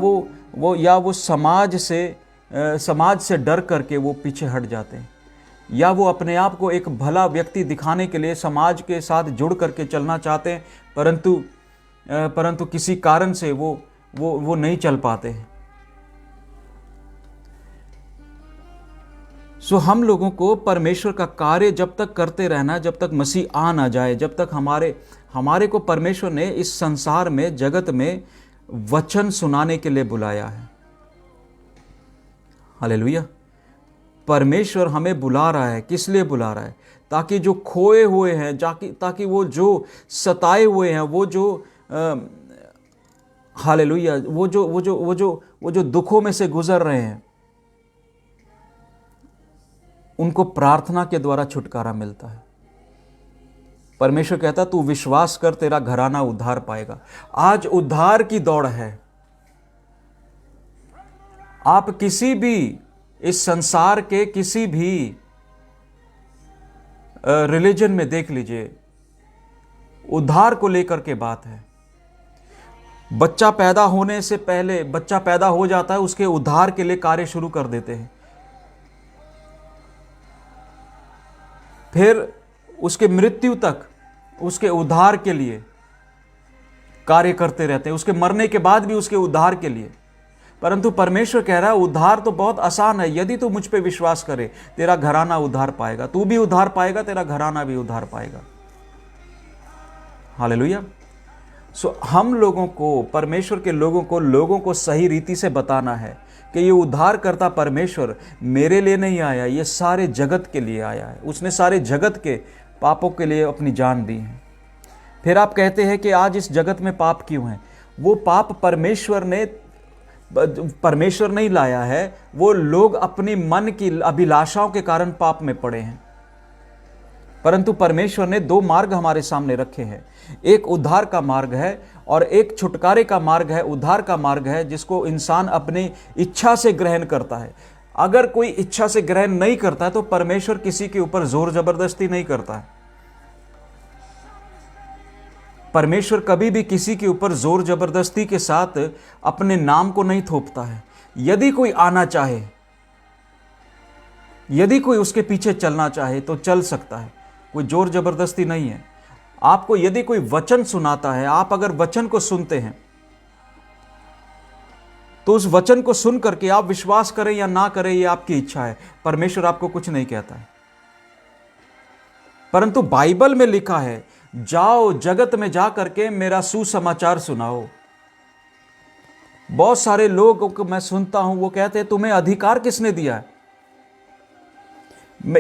वो समाज से डर करके वो पीछे हट जाते हैं, या वो अपने आप को एक भला व्यक्ति दिखाने के लिए समाज के साथ जुड़ करके चलना चाहते हैं, परंतु किसी कारण से वो नहीं चल पाते हैं। सो हम लोगों को परमेश्वर का कार्य जब तक करते रहना, जब तक मसीह आ ना जाए, जब तक हमारे को परमेश्वर ने इस संसार में, जगत में वचन सुनाने के लिए बुलाया है। हालेलुया। परमेश्वर हमें बुला रहा है। किस लिए बुला रहा है? ताकि जो खोए हुए हैं, ताकि वो जो सताए हुए हैं, वो जो हालेलुया, वो जो दुखों में से गुजर रहे हैं, उनको प्रार्थना के द्वारा छुटकारा मिलता है। परमेश्वर कहता तू विश्वास कर, तेरा घराना उद्धार पाएगा। आज उद्धार की दौड़ है। आप किसी भी इस संसार के किसी भी रिलीजन में देख लीजिए, उद्धार को लेकर के बात है। बच्चा पैदा होने से पहले, बच्चा पैदा हो जाता है, उसके उद्धार के लिए कार्य शुरू कर देते हैं। फिर उसके मृत्यु तक उसके उद्धार के लिए कार्य करते रहते हैं, उसके मरने के बाद भी उसके उद्धार के लिए। परंतु परमेश्वर कह रहा है उद्धार तो बहुत आसान है। यदि तू मुझ पे विश्वास करे, तेरा घराना उद्धार पाएगा। तू भी उद्धार पाएगा, तेरा घराना भी उद्धार पाएगा। हालेलुया। सो हम लोगों को, परमेश्वर के लोगों को सही रीति से बताना है कि ये उद्धार करता परमेश्वर मेरे लिए नहीं आया, ये सारे जगत के लिए आया है। उसने सारे जगत के पापों के लिए अपनी जान दी है। फिर आप कहते हैं कि आज इस जगत में पाप क्यों है? वो पाप परमेश्वर नहीं लाया है, वो लोग अपनी मन की अभिलाषाओं के कारण पाप में पड़े हैं। परंतु परमेश्वर ने दो मार्ग हमारे सामने रखे हैं। एक उद्धार का मार्ग है और एक छुटकारे का मार्ग है। उद्धार का मार्ग है जिसको इंसान अपनी इच्छा से ग्रहण करता है। अगर कोई इच्छा से ग्रहण नहीं करता है तो परमेश्वर किसी के ऊपर जोर जबरदस्ती नहीं करता है। परमेश्वर कभी भी किसी के ऊपर जोर जबरदस्ती के साथ अपने नाम को नहीं थोपता है। यदि कोई आना चाहे, यदि कोई उसके पीछे चलना चाहे तो चल सकता है। कोई जोर जबरदस्ती नहीं है। आपको यदि कोई वचन सुनाता है, आप अगर वचन को सुनते हैं तो उस वचन को सुन करके आप विश्वास करें या ना करें, यह आपकी इच्छा है। परमेश्वर आपको कुछ नहीं कहता है। परंतु बाइबल में लिखा है, जाओ जगत में जा करके मेरा सुसमाचार सुनाओ। बहुत सारे लोगों को मैं सुनता हूं, वो कहते हैं तुम्हें अधिकार किसने दिया है।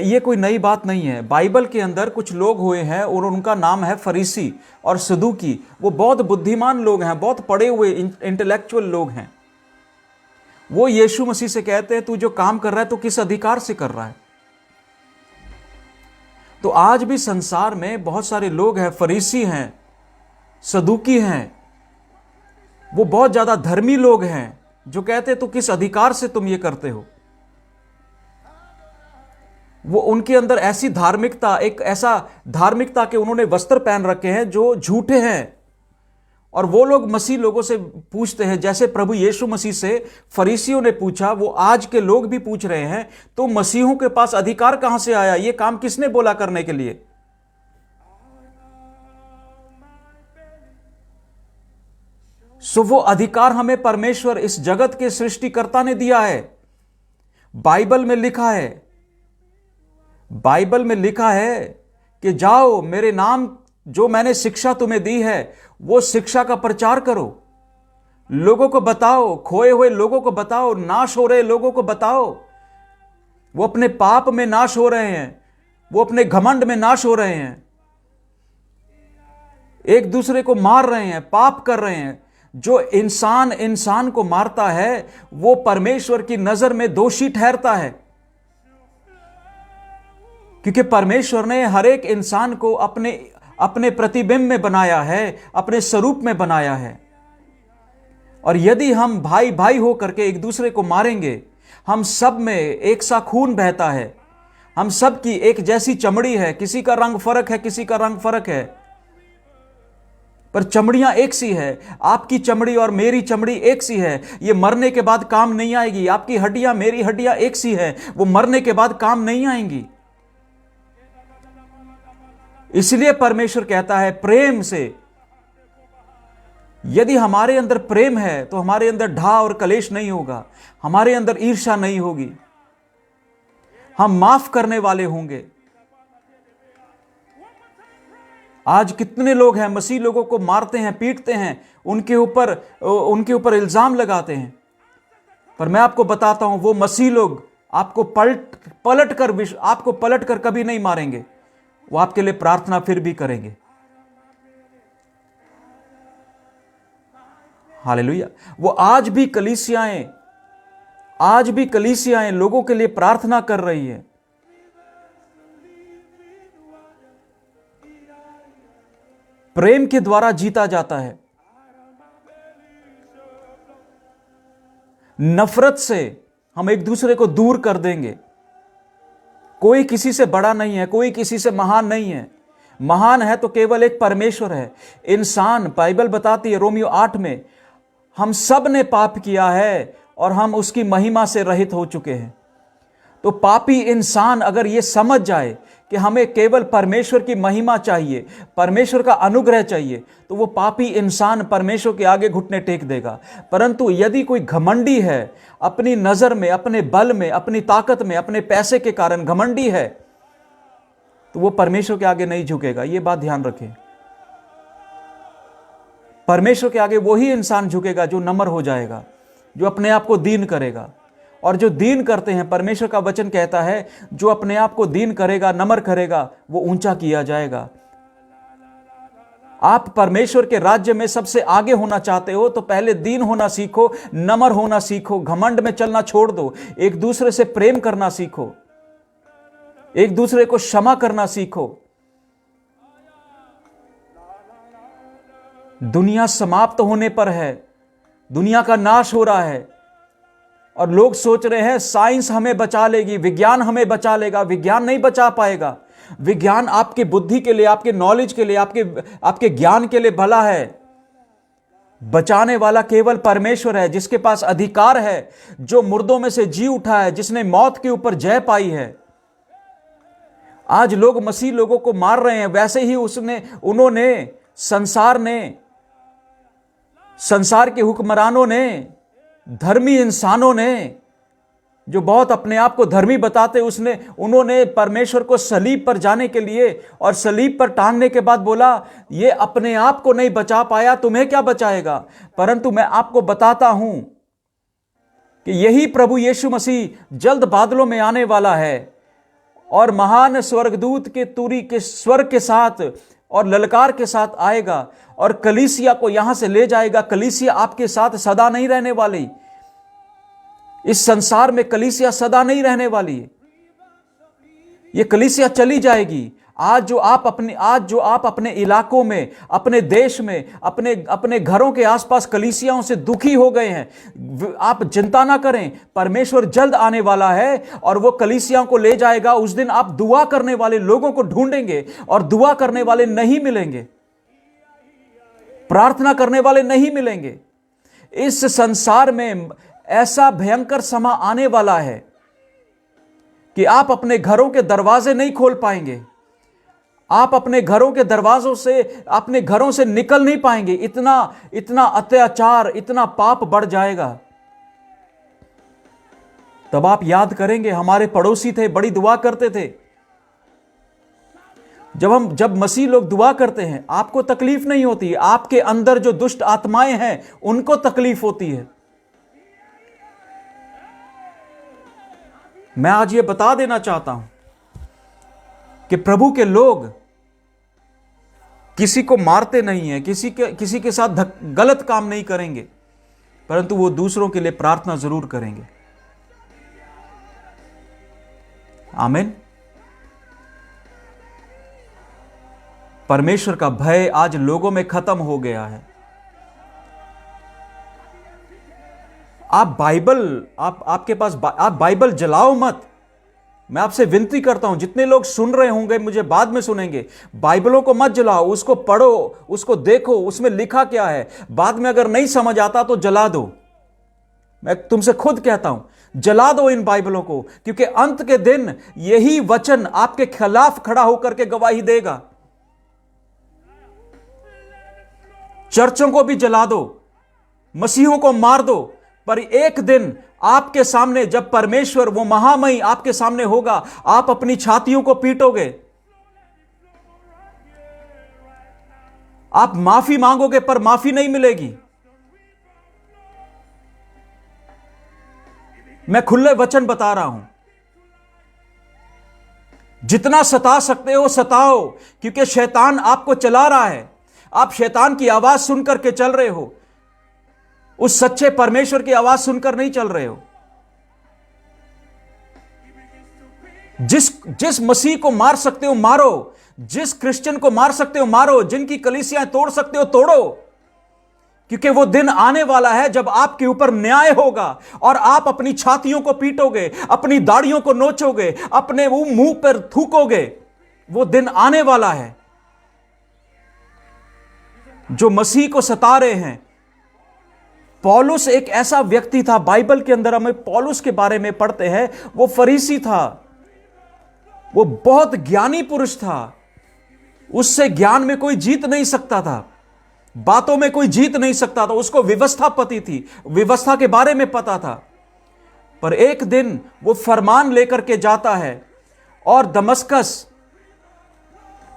ये कोई नई बात नहीं है। बाइबल के अंदर कुछ लोग हुए हैं और उनका नाम है फरीसी और सदूकी। वो बहुत बुद्धिमान लोग हैं, बहुत पढ़े हुए इंटेलेक्चुअल लोग हैं। वो यीशु मसीह से कहते हैं तू जो काम कर रहा है तो किस अधिकार से कर रहा है। तो आज भी संसार में बहुत सारे लोग हैं, फरीसी हैं, सदूकी हैं, वो बहुत ज्यादा धर्मी लोग हैं जो कहते हैं तो किस अधिकार से तुम ये करते हो। वो उनके अंदर ऐसी धार्मिकता, एक ऐसा धार्मिकता के उन्होंने वस्त्र पहन रखे हैं जो झूठे हैं। और वो लोग मसीह लोगों से पूछते हैं, जैसे प्रभु यीशु मसीह से फरीसियों ने पूछा, वो आज के लोग भी पूछ रहे हैं तो मसीहों के पास अधिकार कहां से आया, ये काम किसने बोला करने के लिए। सो वो अधिकार हमें परमेश्वर इस जगत के सृष्टिकर्ता ने दिया है। बाइबल में लिखा है, बाइबल में लिखा है कि जाओ मेरे नाम जो मैंने शिक्षा तुम्हें दी है वो शिक्षा का प्रचार करो, लोगों को बताओ, खोए हुए लोगों को बताओ, नाश हो रहे लोगों को बताओ। वो अपने पाप में नाश हो रहे हैं, वो अपने घमंड में नाश हो रहे हैं, एक दूसरे को मार रहे हैं, पाप कर रहे हैं। जो इंसान इंसान को मारता है वो परमेश्वर की नजर में दोषी ठहरता है, क्योंकि परमेश्वर ने हर एक इंसान को अपने अपने प्रतिबिंब में बनाया है, अपने स्वरूप में बनाया है। और यदि हम भाई भाई होकर के एक दूसरे को मारेंगे, हम सब में एक सा खून बहता है, हम सब की एक जैसी चमड़ी है, किसी का रंग फर्क है, किसी का रंग फर्क है, पर चमड़ियां एक सी है। आपकी चमड़ी और मेरी चमड़ी एक सी है, ये मरने के बाद काम नहीं आएगी। आपकी हड्डियां मेरी हड्डियां एक सी है, वो मरने के बाद काम नहीं आएंगी। इसलिए परमेश्वर कहता है प्रेम से। यदि हमारे अंदर प्रेम है तो हमारे अंदर ढा और कलेश नहीं होगा, हमारे अंदर ईर्ष्या नहीं होगी, हम माफ करने वाले होंगे। आज कितने लोग हैं मसीह लोगों को मारते हैं, पीटते हैं, उनके ऊपर इल्जाम लगाते हैं। पर मैं आपको बताता हूं वो मसीह लोग आपको पलट कर कभी नहीं मारेंगे, वो आपके लिए प्रार्थना फिर भी करेंगे। हालेलुया। वो आज भी कलीसियाएं लोगों के लिए प्रार्थना कर रही है। प्रेम के द्वारा जीता जाता है। नफरत से हम एक दूसरे को दूर कर देंगे। कोई किसी से बड़ा नहीं है, कोई किसी से महान नहीं है। महान है तो केवल एक परमेश्वर है। इंसान, बाइबल बताती है रोमियो 8 में, हम सब ने पाप किया है और हम उसकी महिमा से रहित हो चुके हैं। तो पापी इंसान अगर ये समझ जाए कि हमें केवल परमेश्वर की महिमा चाहिए, परमेश्वर का अनुग्रह चाहिए, तो वो पापी इंसान परमेश्वर के आगे घुटने टेक देगा। परंतु यदि कोई घमंडी है, अपनी नजर में, अपने बल में, अपनी ताकत में, अपने पैसे के कारण घमंडी है, तो वो परमेश्वर के आगे नहीं झुकेगा। ये बात ध्यान रखें। परमेश्वर के आगे वही इंसान झुकेगा जो नम्र हो जाएगा, जो अपने आप को दीन करेगा। और जो दीन करते हैं, परमेश्वर का वचन कहता है जो अपने आप को दीन करेगा, नम्र करेगा, वो ऊंचा किया जाएगा। आप परमेश्वर के राज्य में सबसे आगे होना चाहते हो तो पहले दीन होना सीखो, नम्र होना सीखो, घमंड में चलना छोड़ दो, एक दूसरे से प्रेम करना सीखो, एक दूसरे को क्षमा करना सीखो। दुनिया समाप्त होने पर है, दुनिया का नाश हो रहा है और लोग सोच रहे हैं साइंस हमें बचा लेगी, विज्ञान हमें बचा लेगा। विज्ञान नहीं बचा पाएगा। विज्ञान आपकी बुद्धि के लिए, आपके नॉलेज के लिए, आपके ज्ञान के लिए भला है। बचाने वाला केवल परमेश्वर है, जिसके पास अधिकार है, जो मुर्दों में से जी उठा है, जिसने मौत के ऊपर जय पाई है। आज लोग मसीह लोगों को मार रहे हैं, वैसे ही उन्होंने संसार के हुक्मरानों ने, धर्मी इंसानों ने जो बहुत अपने आप को धर्मी बताते, उन्होंने परमेश्वर को सलीब पर जाने के लिए और सलीब पर टांगने के बाद बोला, ये अपने आप को नहीं बचा पाया, तुम्हें क्या बचाएगा। परंतु मैं आपको बताता हूं कि यही प्रभु यीशु मसीह जल्द बादलों में आने वाला है और महान स्वर्गदूत के तुरी के स्वर के साथ और ललकार के साथ आएगा और कलीसिया को यहां से ले जाएगा। कलीसिया आपके साथ सदा नहीं रहने वाली। इस संसार में कलीसिया सदा नहीं रहने वाली है। ये कलीसिया चली जाएगी। आज जो आप अपने इलाकों में, अपने देश में, अपने घरों के आसपास कलीसियाओं से दुखी हो गए हैं, आप चिंता ना करें। परमेश्वर जल्द आने वाला है और वो कलीसियाओं को ले जाएगा। उस दिन आप दुआ करने वाले लोगों को ढूंढेंगे और दुआ करने वाले नहीं मिलेंगे, प्रार्थना करने वाले नहीं मिलेंगे। इस संसार में ऐसा भयंकर समा आने वाला है कि आप अपने घरों के दरवाजे नहीं खोल पाएंगे। आप अपने घरों के दरवाजों से, अपने घरों से निकल नहीं पाएंगे। इतना अत्याचार, इतना पाप बढ़ जाएगा। तब आप याद करेंगे, हमारे पड़ोसी थे, बड़ी दुआ करते थे। जब मसीह लोग दुआ करते हैं, आपको तकलीफ नहीं होती। आपके अंदर जो दुष्ट आत्माएं हैं, उनको तकलीफ होती है। मैं आज ये बता देना चाहता हूं कि प्रभु के लोग किसी को मारते नहीं हैं, किसी के साथ गलत काम नहीं करेंगे, परंतु वो दूसरों के लिए प्रार्थना जरूर करेंगे। आमीन। परमेश्वर का भय आज लोगों में खत्म हो गया है। आप बाइबल जलाओ मत। मैं आपसे विनती करता हूं, जितने लोग सुन रहे होंगे, मुझे बाद में सुनेंगे, बाइबलों को मत जलाओ। उसको पढ़ो, उसको देखो, उसमें लिखा क्या है। बाद में अगर नहीं समझ आता तो जला दो। मैं तुमसे खुद कहता हूं, जला दो इन बाइबलों को, क्योंकि अंत के दिन यही वचन आपके खिलाफ खड़ा होकर के गवाही देगा। चर्चों को भी जला दो, मसीहों को मार दो, पर एक दिन आपके सामने जब परमेश्वर, वो महामयी आपके सामने होगा, आप अपनी छातियों को पीटोगे, आप माफी मांगोगे पर माफी नहीं मिलेगी। मैं खुले वचन बता रहा हूं। जितना सता सकते हो सताओ, क्योंकि शैतान आपको चला रहा है। आप शैतान की आवाज सुनकर के चल रहे हो, उस सच्चे परमेश्वर की आवाज सुनकर नहीं चल रहे हो। जिस मसीह को मार सकते हो मारो, जिस क्रिश्चियन को मार सकते हो मारो, जिनकी कलीसियां तोड़ सकते हो तोड़ो, क्योंकि वो दिन आने वाला है जब आपके ऊपर न्याय होगा और आप अपनी छातियों को पीटोगे, अपनी दाढ़ियों को नोचोगे, अपने मुंह पर थूकोगे। वो दिन आने वाला है। जो मसीह को सता रहे हैं, पौलुस एक ऐसा व्यक्ति था, बाइबल के अंदर हमें पौलुस के बारे में पढ़ते हैं। वो फरीसी था, वो बहुत ज्ञानी पुरुष था। उससे ज्ञान में कोई जीत नहीं सकता था, बातों में कोई जीत नहीं सकता था। उसको व्यवस्था पता थी, व्यवस्था के बारे में पता था। पर एक दिन वो फरमान लेकर के जाता है और दमस्कस,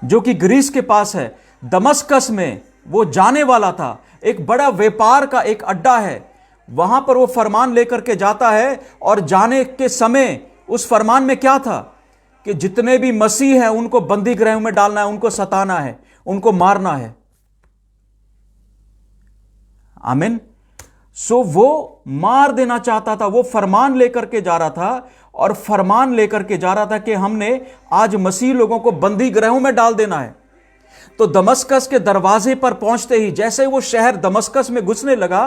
जो कि ग्रीस के पास है, दमस्कस में वो जाने वाला था। एक बड़ा व्यापार का एक अड्डा है, वहां पर वो फरमान लेकर के जाता है। और जाने के समय उस फरमान में क्या था कि जितने भी मसीह हैं उनको बंदी गृह में डालना है, उनको सताना है, उनको मारना है। आमीन। सो वो मार देना चाहता था। वो फरमान लेकर के जा रहा था और फरमान लेकर के जा रहा था कि हमने आज मसीह लोगों को बंदी गृहों में डाल देना है। तो दमस्कस के दरवाजे पर पहुंचते ही, जैसे वो शहर दमस्कस में घुसने लगा,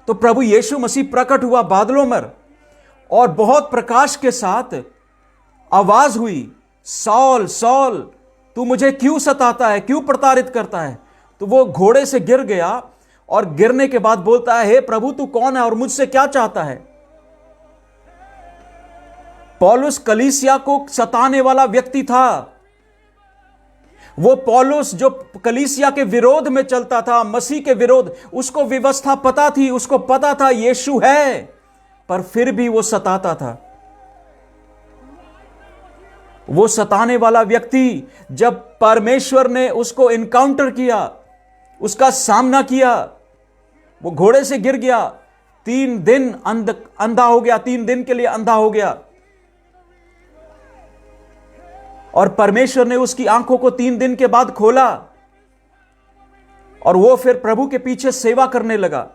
तो प्रभु यीशु मसीह प्रकट हुआ बादलों में और बहुत प्रकाश के साथ आवाज हुई, सौल सौल तू मुझे क्यों सताता है, क्यों प्रताड़ित करता है। तो वो घोड़े से गिर गया और गिरने के बाद बोलता है, हे प्रभु तू कौन है और मुझसे क्या चाहता है। पौलुस कलीसिया को सताने वाला व्यक्ति था। वो पौलुस जो कलीसिया के विरोध में चलता था, मसीह के विरोध, उसको व्यवस्था पता थी, उसको पता था यीशु है, पर फिर भी वो सताता था। वो सताने वाला व्यक्ति जब परमेश्वर ने उसको इनकाउंटर किया, उसका सामना किया, वो घोड़े से गिर गया, 3 दिन अंधा हो गया, 3 दिन के लिए अंधा हो गया। और परमेश्वर ने उसकी आंखों को 3 दिन के बाद खोला और वो फिर प्रभु के पीछे सेवा करने लगा,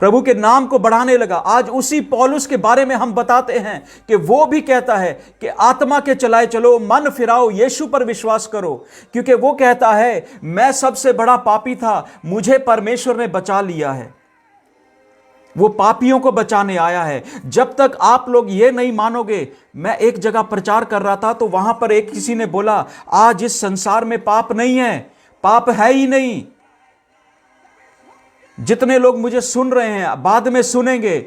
प्रभु के नाम को बढ़ाने लगा। आज उसी पौलुस के बारे में हम बताते हैं कि वो भी कहता है कि आत्मा के चलाए चलो, मन फिराओ, यीशु पर विश्वास करो, क्योंकि वो कहता है मैं सबसे बड़ा पापी था, मुझे परमेश्वर ने बचा लिया है। वो पापियों को बचाने आया है। जब तक आप लोग ये नहीं मानोगे, मैं एक जगह प्रचार कर रहा था तो वहां पर एक किसी ने बोला आज इस संसार में पाप नहीं है, पाप है ही नहीं। जितने लोग मुझे सुन रहे हैं, बाद में सुनेंगे,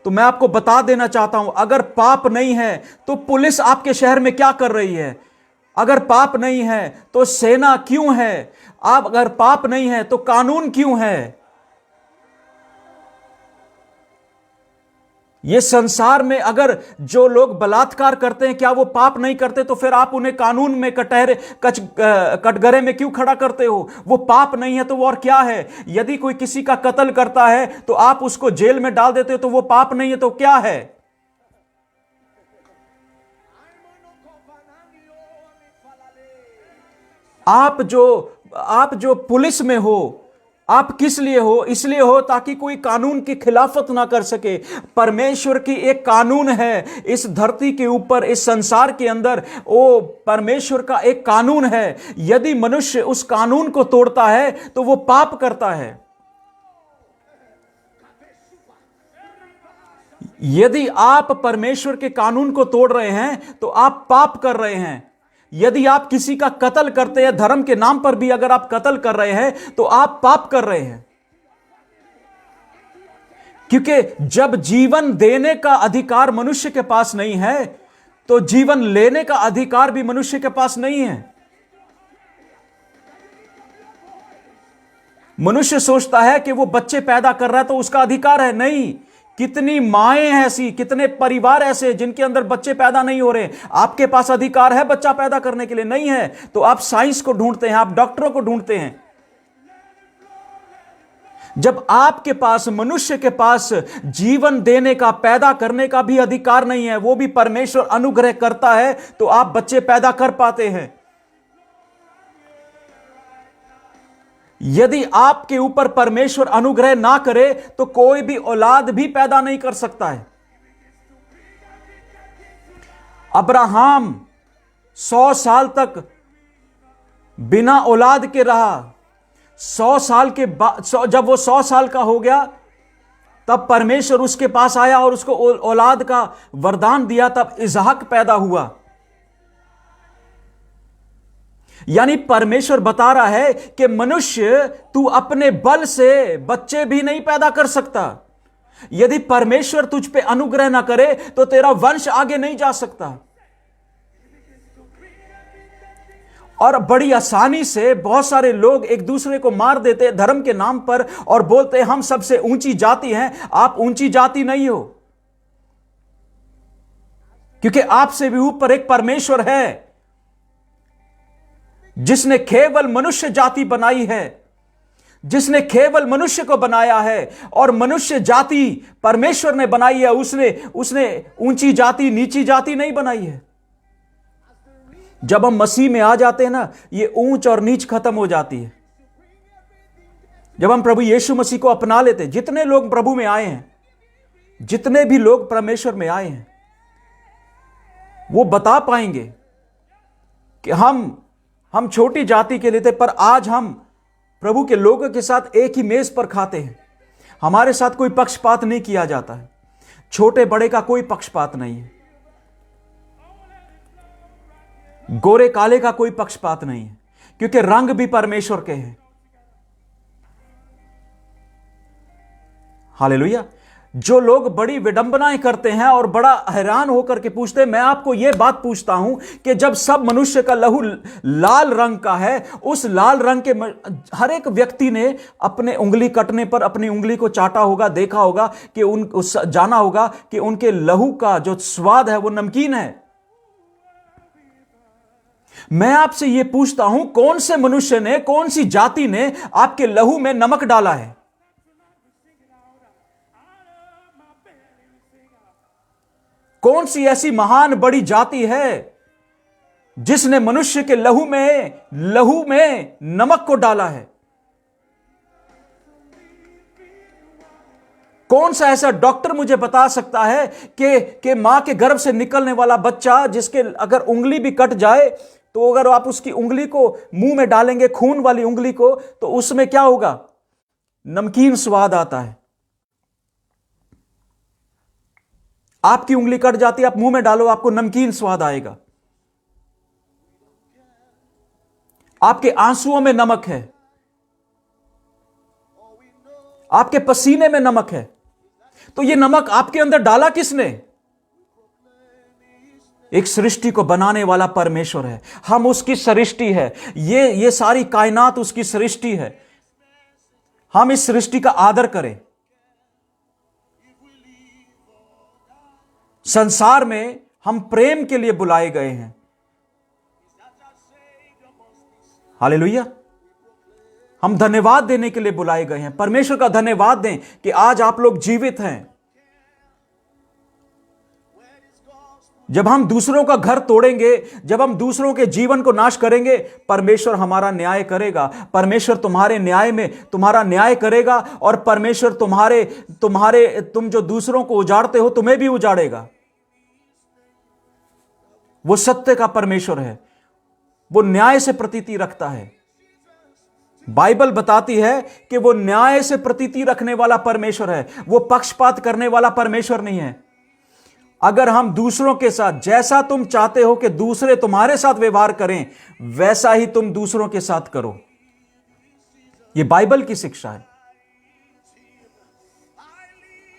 तो मैं आपको बता देना चाहता हूं, अगर पाप नहीं है तो पुलिस आपके शहर में क्या कर रही है? अगर पाप नहीं है तो सेना क्यों है? आप अगर पाप नहीं है तो कानून क्यों है? ये संसार में अगर जो लोग बलात्कार करते हैं, क्या वो पाप नहीं करते? तो फिर आप उन्हें कानून में कटघरे में क्यों खड़ा करते हो? वो पाप नहीं है तो वो और क्या है? यदि कोई किसी का कत्ल करता है तो आप उसको जेल में डाल देते हो, तो वो पाप नहीं है तो क्या है? आप जो पुलिस में हो, आप किस लिए हो? इसलिए हो ताकि कोई कानून की खिलाफत ना कर सके। परमेश्वर की एक कानून है इस धरती के ऊपर, इस संसार के अंदर। वो परमेश्वर का एक कानून है, यदि मनुष्य उस कानून को तोड़ता है तो वो पाप करता है। यदि आप परमेश्वर के कानून को तोड़ रहे हैं तो आप पाप कर रहे हैं। यदि आप किसी का कत्ल करते हैं, धर्म के नाम पर भी अगर आप कत्ल कर रहे हैं तो आप पाप कर रहे हैं। क्योंकि जब जीवन देने का अधिकार मनुष्य के पास नहीं है तो जीवन लेने का अधिकार भी मनुष्य के पास नहीं है। मनुष्य सोचता है कि वो बच्चे पैदा कर रहा है तो उसका अधिकार है। नहीं, कितनी माएं ऐसी, कितने परिवार ऐसे जिनके अंदर बच्चे पैदा नहीं हो रहे। आपके पास अधिकार है बच्चा पैदा करने के लिए? नहीं है। तो आप साइंस को ढूंढते हैं, आप डॉक्टरों को ढूंढते हैं। जब आपके पास, मनुष्य के पास जीवन देने का, पैदा करने का भी अधिकार नहीं है, वो भी परमेश्वर अनुग्रह करता है तो आप बच्चे पैदा कर पाते हैं। यदि आपके ऊपर परमेश्वर अनुग्रह ना करे तो कोई भी औलाद भी पैदा नहीं कर सकता है। अब्राहम 100 साल तक बिना औलाद के रहा। 100 साल के बाद, जब वो 100 साल का हो गया, तब परमेश्वर उसके पास आया और उसको औलाद का वरदान दिया। तब इसहाक पैदा हुआ। यानी परमेश्वर बता रहा है कि मनुष्य, तू अपने बल से बच्चे भी नहीं पैदा कर सकता। यदि परमेश्वर तुझ पे अनुग्रह ना करे तो तेरा वंश आगे नहीं जा सकता। और बड़ी आसानी से बहुत सारे लोग एक दूसरे को मार देते हैं धर्म के नाम पर और बोलते हैं हम सबसे ऊंची जाति हैं। आप ऊंची जाति नहीं हो, क्योंकि आपसे भी ऊपर एक परमेश्वर है जिसने केवल मनुष्य जाति बनाई है, जिसने केवल मनुष्य को बनाया है। और मनुष्य जाति परमेश्वर ने बनाई है। उसने ऊंची जाति, नीची जाति नहीं बनाई है। जब हम मसीह में आ जाते हैं ना, ये ऊंच और नीच खत्म हो जाती है। जब हम प्रभु यीशु मसीह को अपना लेते हैं, जितने लोग प्रभु में आए हैं, जितने भी लोग परमेश्वर में आए हैं, वो बता पाएंगे कि हम छोटी जाति के लिए थे, पर आज हम प्रभु के लोगों के साथ एक ही मेज पर खाते हैं। हमारे साथ कोई पक्षपात नहीं किया जाता है। छोटे बड़े का कोई पक्षपात नहीं है। गोरे काले का कोई पक्षपात नहीं है, क्योंकि रंग भी परमेश्वर के हैं। हालेलुया। जो लोग बड़ी विडंबनाएं करते हैं और बड़ा हैरान होकर के पूछते हैं, मैं आपको यह बात पूछता हूं कि जब सब मनुष्य का लहू लाल रंग का है, उस लाल रंग के हर एक व्यक्ति ने अपने उंगली कटने पर अपनी उंगली को चाटा होगा, देखा होगा कि जाना होगा कि उनके लहू का जो स्वाद है वो नमकीन है। मैं आपसे यह पूछता हूं, कौन से मनुष्य ने, कौन सी जाति ने आपके लहू में नमक डाला है? कौन सी ऐसी महान बड़ी जाति है जिसने मनुष्य के लहू में नमक को डाला है? कौन सा ऐसा डॉक्टर मुझे बता सकता है कि मां के गर्भ से निकलने वाला बच्चा जिसके अगर उंगली भी कट जाए तो अगर आप उसकी उंगली को मुंह में डालेंगे, खून वाली उंगली को, तो उसमें क्या होगा? नमकीन स्वाद आता है। आपकी उंगली कट जाती है, आप मुंह में डालो, आपको नमकीन स्वाद आएगा। आपके आंसुओं में नमक है, आपके पसीने में नमक है। तो यह नमक आपके अंदर डाला किसने? एक सृष्टि को बनाने वाला परमेश्वर है। हम उसकी सृष्टि है। ये सारी कायनात उसकी सृष्टि है। हम इस सृष्टि का आदर करें। संसार में हम प्रेम के लिए बुलाए गए हैं। हालेलुया। हम धन्यवाद देने के लिए बुलाए गए हैं। परमेश्वर का धन्यवाद दें कि आज आप लोग जीवित हैं। जब हम दूसरों का घर तोड़ेंगे, जब हम दूसरों के जीवन को नाश करेंगे, परमेश्वर हमारा न्याय करेगा। परमेश्वर तुम्हारे न्याय में तुम्हारा न्याय करेगा और परमेश्वर तुम जो दूसरों को उजाड़ते हो तुम्हें भी उजाड़ेगा। वो सत्य का परमेश्वर है। वो न्याय से प्रतीति रखता है। बाइबल बताती है कि वो न्याय से प्रतीति रखने वाला परमेश्वर है। वो पक्षपात करने वाला परमेश्वर नहीं है। अगर हम दूसरों के साथ, जैसा तुम चाहते हो कि दूसरे तुम्हारे साथ व्यवहार करें, वैसा ही तुम दूसरों के साथ करो। यह बाइबल की शिक्षा है।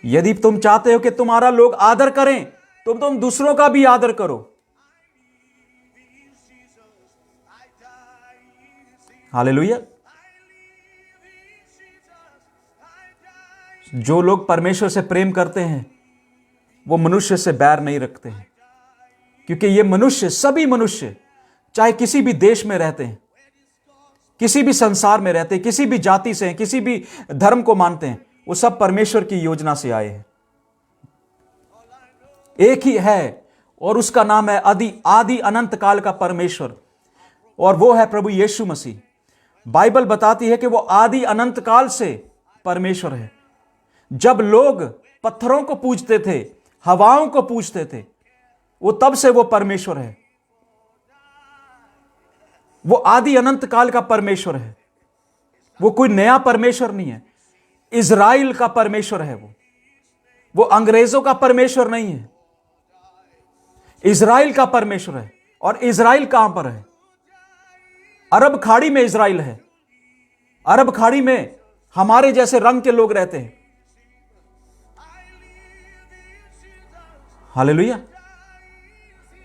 यदि तुम चाहते हो कि तुम्हारा लोग आदर करें, तो तुम दूसरों का भी आदर करो। हालेलुया। जो लोग परमेश्वर से प्रेम करते हैं वो मनुष्य से बैर नहीं रखते हैं, क्योंकि ये मनुष्य, सभी मनुष्य, चाहे किसी भी देश में रहते हैं, किसी भी संसार में रहते हैं, किसी भी जाति से हैं, किसी भी धर्म को मानते हैं, वो सब परमेश्वर की योजना से आए हैं। एक ही है और उसका नाम है आदि अनंत काल का परमेश्वर, और वो है प्रभु यीशु मसीह। बाइबल बताती है कि वो आदि अनंत काल से परमेश्वर है। जब लोग पत्थरों को पूजते थे, हवाओं को पूजते थे, वो तब से वो परमेश्वर है। वो आदि अनंत काल का परमेश्वर है। वो कोई नया परमेश्वर नहीं है। इज़राइल का परमेश्वर है वो अंग्रेजों का परमेश्वर नहीं है। इज़राइल का परमेश्वर है। और इज़राइल कहां पर है? अरब खाड़ी में इज़राइल है। अरब खाड़ी में हमारे जैसे रंग के लोग रहते हैं। हालेलुया।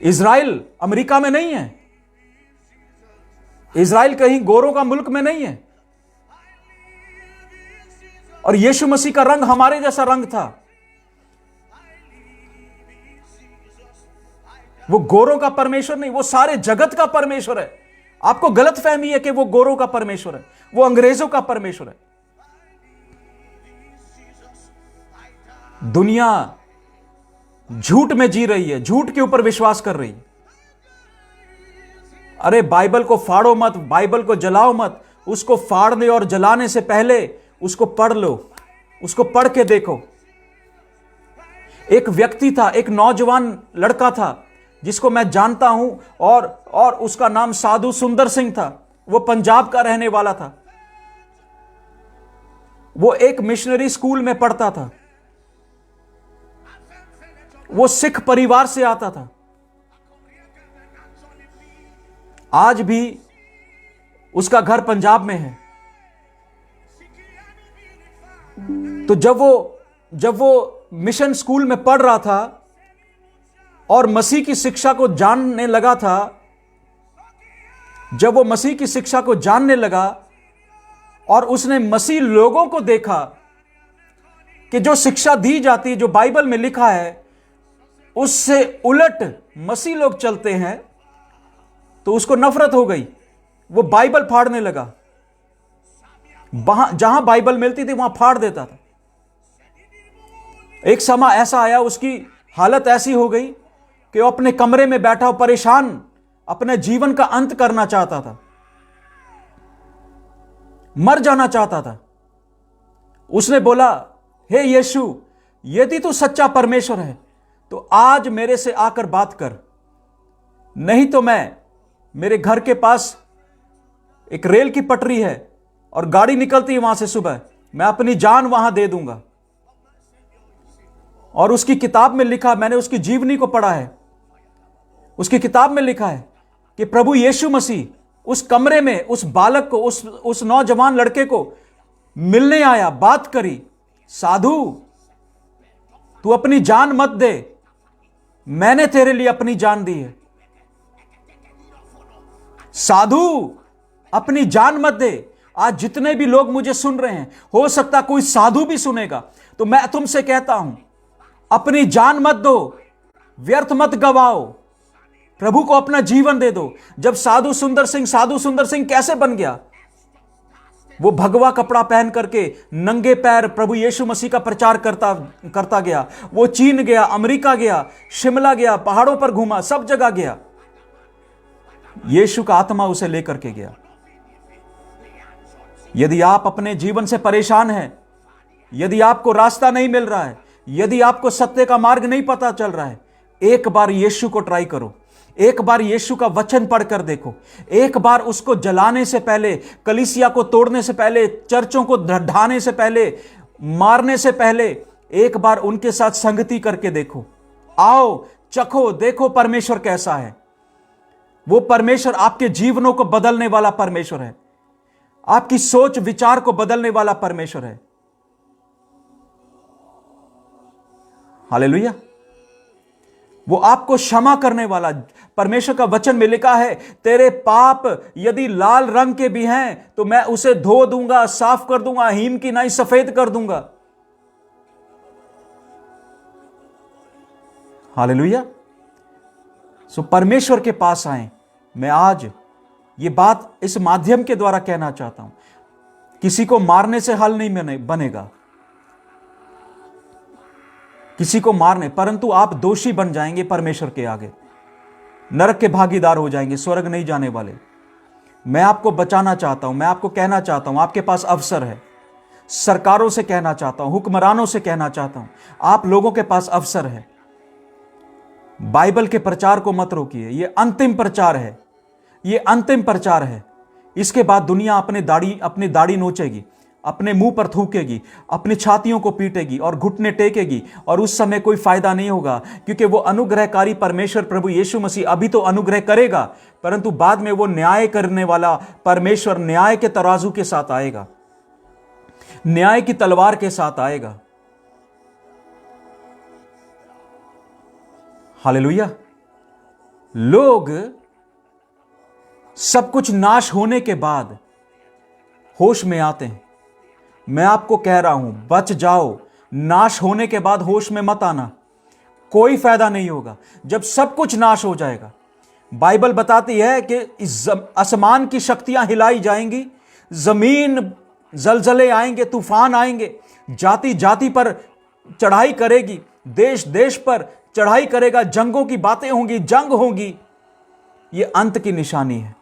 इज़राइल अमेरिका में नहीं है। इज़राइल कहीं गोरों का मुल्क में नहीं है। और यीशु मसीह का रंग हमारे जैसा रंग था। वो गोरों का परमेश्वर नहीं, वो सारे जगत का परमेश्वर है। आपको गलत फहमी है कि वो गोरों का परमेश्वर है, वो अंग्रेजों का परमेश्वर है। दुनिया झूठ में जी रही है, झूठ के ऊपर विश्वास कर रही है। अरे बाइबल को फाड़ो मत, बाइबल को जलाओ मत। उसको फाड़ने और जलाने से पहले उसको पढ़ लो, उसको पढ़ के देखो। एक व्यक्ति था, एक नौजवान लड़का था जिसको मैं जानता हूं, और उसका नाम साधु सुंदर सिंह था। वो पंजाब का रहने वाला था। वो एक मिशनरी स्कूल में पढ़ता था। वो सिख परिवार से आता था। आज भी उसका घर पंजाब में है। तो जब वो जब वो मिशन स्कूल में पढ़ रहा था और मसीह की शिक्षा को जानने लगा था, जब वो मसीह की शिक्षा को जानने लगा और उसने मसीह लोगों को देखा कि जो शिक्षा दी जाती है, जो बाइबल में लिखा है, उससे उलट मसीह लोग चलते हैं, तो उसको नफरत हो गई। वो बाइबल फाड़ने लगा। जहां बाइबल मिलती थी वहां फाड़ देता था। एक समय ऐसा आया, उसकी हालत ऐसी हो गई कि वो अपने कमरे में बैठा हो परेशान अपने जीवन का अंत करना चाहता था, मर जाना चाहता था। उसने बोला, हे यीशु, यदि तू सच्चा परमेश्वर है तो आज मेरे से आकर बात कर, नहीं तो मेरे घर के पास एक रेल की पटरी है और गाड़ी निकलती है वहां से सुबह, मैं अपनी जान वहां दे दूंगा। और उसकी किताब में लिखा, मैंने उसकी जीवनी को पढ़ा है, उसकी किताब में लिखा है कि प्रभु यीशु मसीह उस कमरे में उस बालक को, उस नौजवान लड़के को मिलने आया, बात करी, साधु तू अपनी जान मत दे, मैंने तेरे लिए अपनी जान दी है। साधु अपनी जान मत दे। आज जितने भी लोग मुझे सुन रहे हैं, हो सकता कोई साधु भी सुनेगा, तो मैं तुमसे कहता हूं, अपनी जान मत दो, व्यर्थ मत गवाओ, प्रभु को अपना जीवन दे दो। जब साधु सुंदर सिंह कैसे बन गया? वो भगवा कपड़ा पहन करके नंगे पैर प्रभु यीशु मसीह का प्रचार करता गया। वो चीन गया, अमेरिका गया, शिमला गया, पहाड़ों पर घूमा, सब जगह गया। यीशु का आत्मा उसे लेकर के गया। यदि आप अपने जीवन से परेशान हैं, यदि आपको रास्ता नहीं मिल रहा है, यदि आपको सत्य का मार्ग नहीं पता चल रहा है, एक बार यीशु को ट्राई करो। एक बार यीशु का वचन पढ़कर देखो। एक बार उसको जलाने से पहले, कलीसिया को तोड़ने से पहले, चर्चों को ढाने से पहले, मारने से पहले, एक बार उनके साथ संगति करके देखो। आओ, चखो, देखो परमेश्वर कैसा है। वो परमेश्वर आपके जीवनों को बदलने वाला परमेश्वर है, आपकी सोच विचार को बदलने वाला परमेश्वर है। हालेलुया। वो आपको क्षमा करने वाला। परमेश्वर का वचन में लिखा है, तेरे पाप यदि लाल रंग के भी हैं तो मैं उसे धो दूंगा, साफ कर दूंगा, हिम की नाई सफेद कर दूंगा। हालेलुया। सो परमेश्वर के पास आए। मैं आज ये बात इस माध्यम के द्वारा कहना चाहता हूं, किसी को मारने से हल नहीं बनेगा, किसी को मारने, परंतु आप दोषी बन जाएंगे परमेश्वर के आगे, नरक के भागीदार हो जाएंगे, स्वर्ग नहीं जाने वाले। मैं आपको बचाना चाहता हूं, मैं आपको कहना चाहता हूं, आपके पास अवसर है। सरकारों से कहना चाहता हूं, हुक्मरानों से कहना चाहता हूं, आप लोगों के पास अवसर है। बाइबल के प्रचार को मत रोकिए। यह अंतिम प्रचार है, यह अंतिम प्रचार है। इसके बाद दुनिया अपनी दाढ़ी नोचेगी, अपने मुंह पर थूकेगी, अपनी छातियों को पीटेगी और घुटने टेकेगी, और उस समय कोई फायदा नहीं होगा, क्योंकि वो अनुग्रहकारी परमेश्वर प्रभु यीशु मसीह अभी तो अनुग्रह करेगा, परंतु बाद में वो न्याय करने वाला परमेश्वर न्याय के तराजू के साथ आएगा, न्याय की तलवार के साथ आएगा। हालेलुया। लोग सब कुछ नाश होने के बाद होश में आते हैं। मैं आपको कह रहा हूं, बच जाओ। नाश होने के बाद होश में मत आना, कोई फायदा नहीं होगा। जब सब कुछ नाश हो जाएगा, बाइबल बताती है कि आसमान की शक्तियां हिलाई जाएंगी, जमीन जलजले आएंगे, तूफान आएंगे, जाति जाति पर चढ़ाई करेगी, देश देश पर चढ़ाई करेगा, जंगों की बातें होंगी, जंग होगी। यह अंत की निशानी है,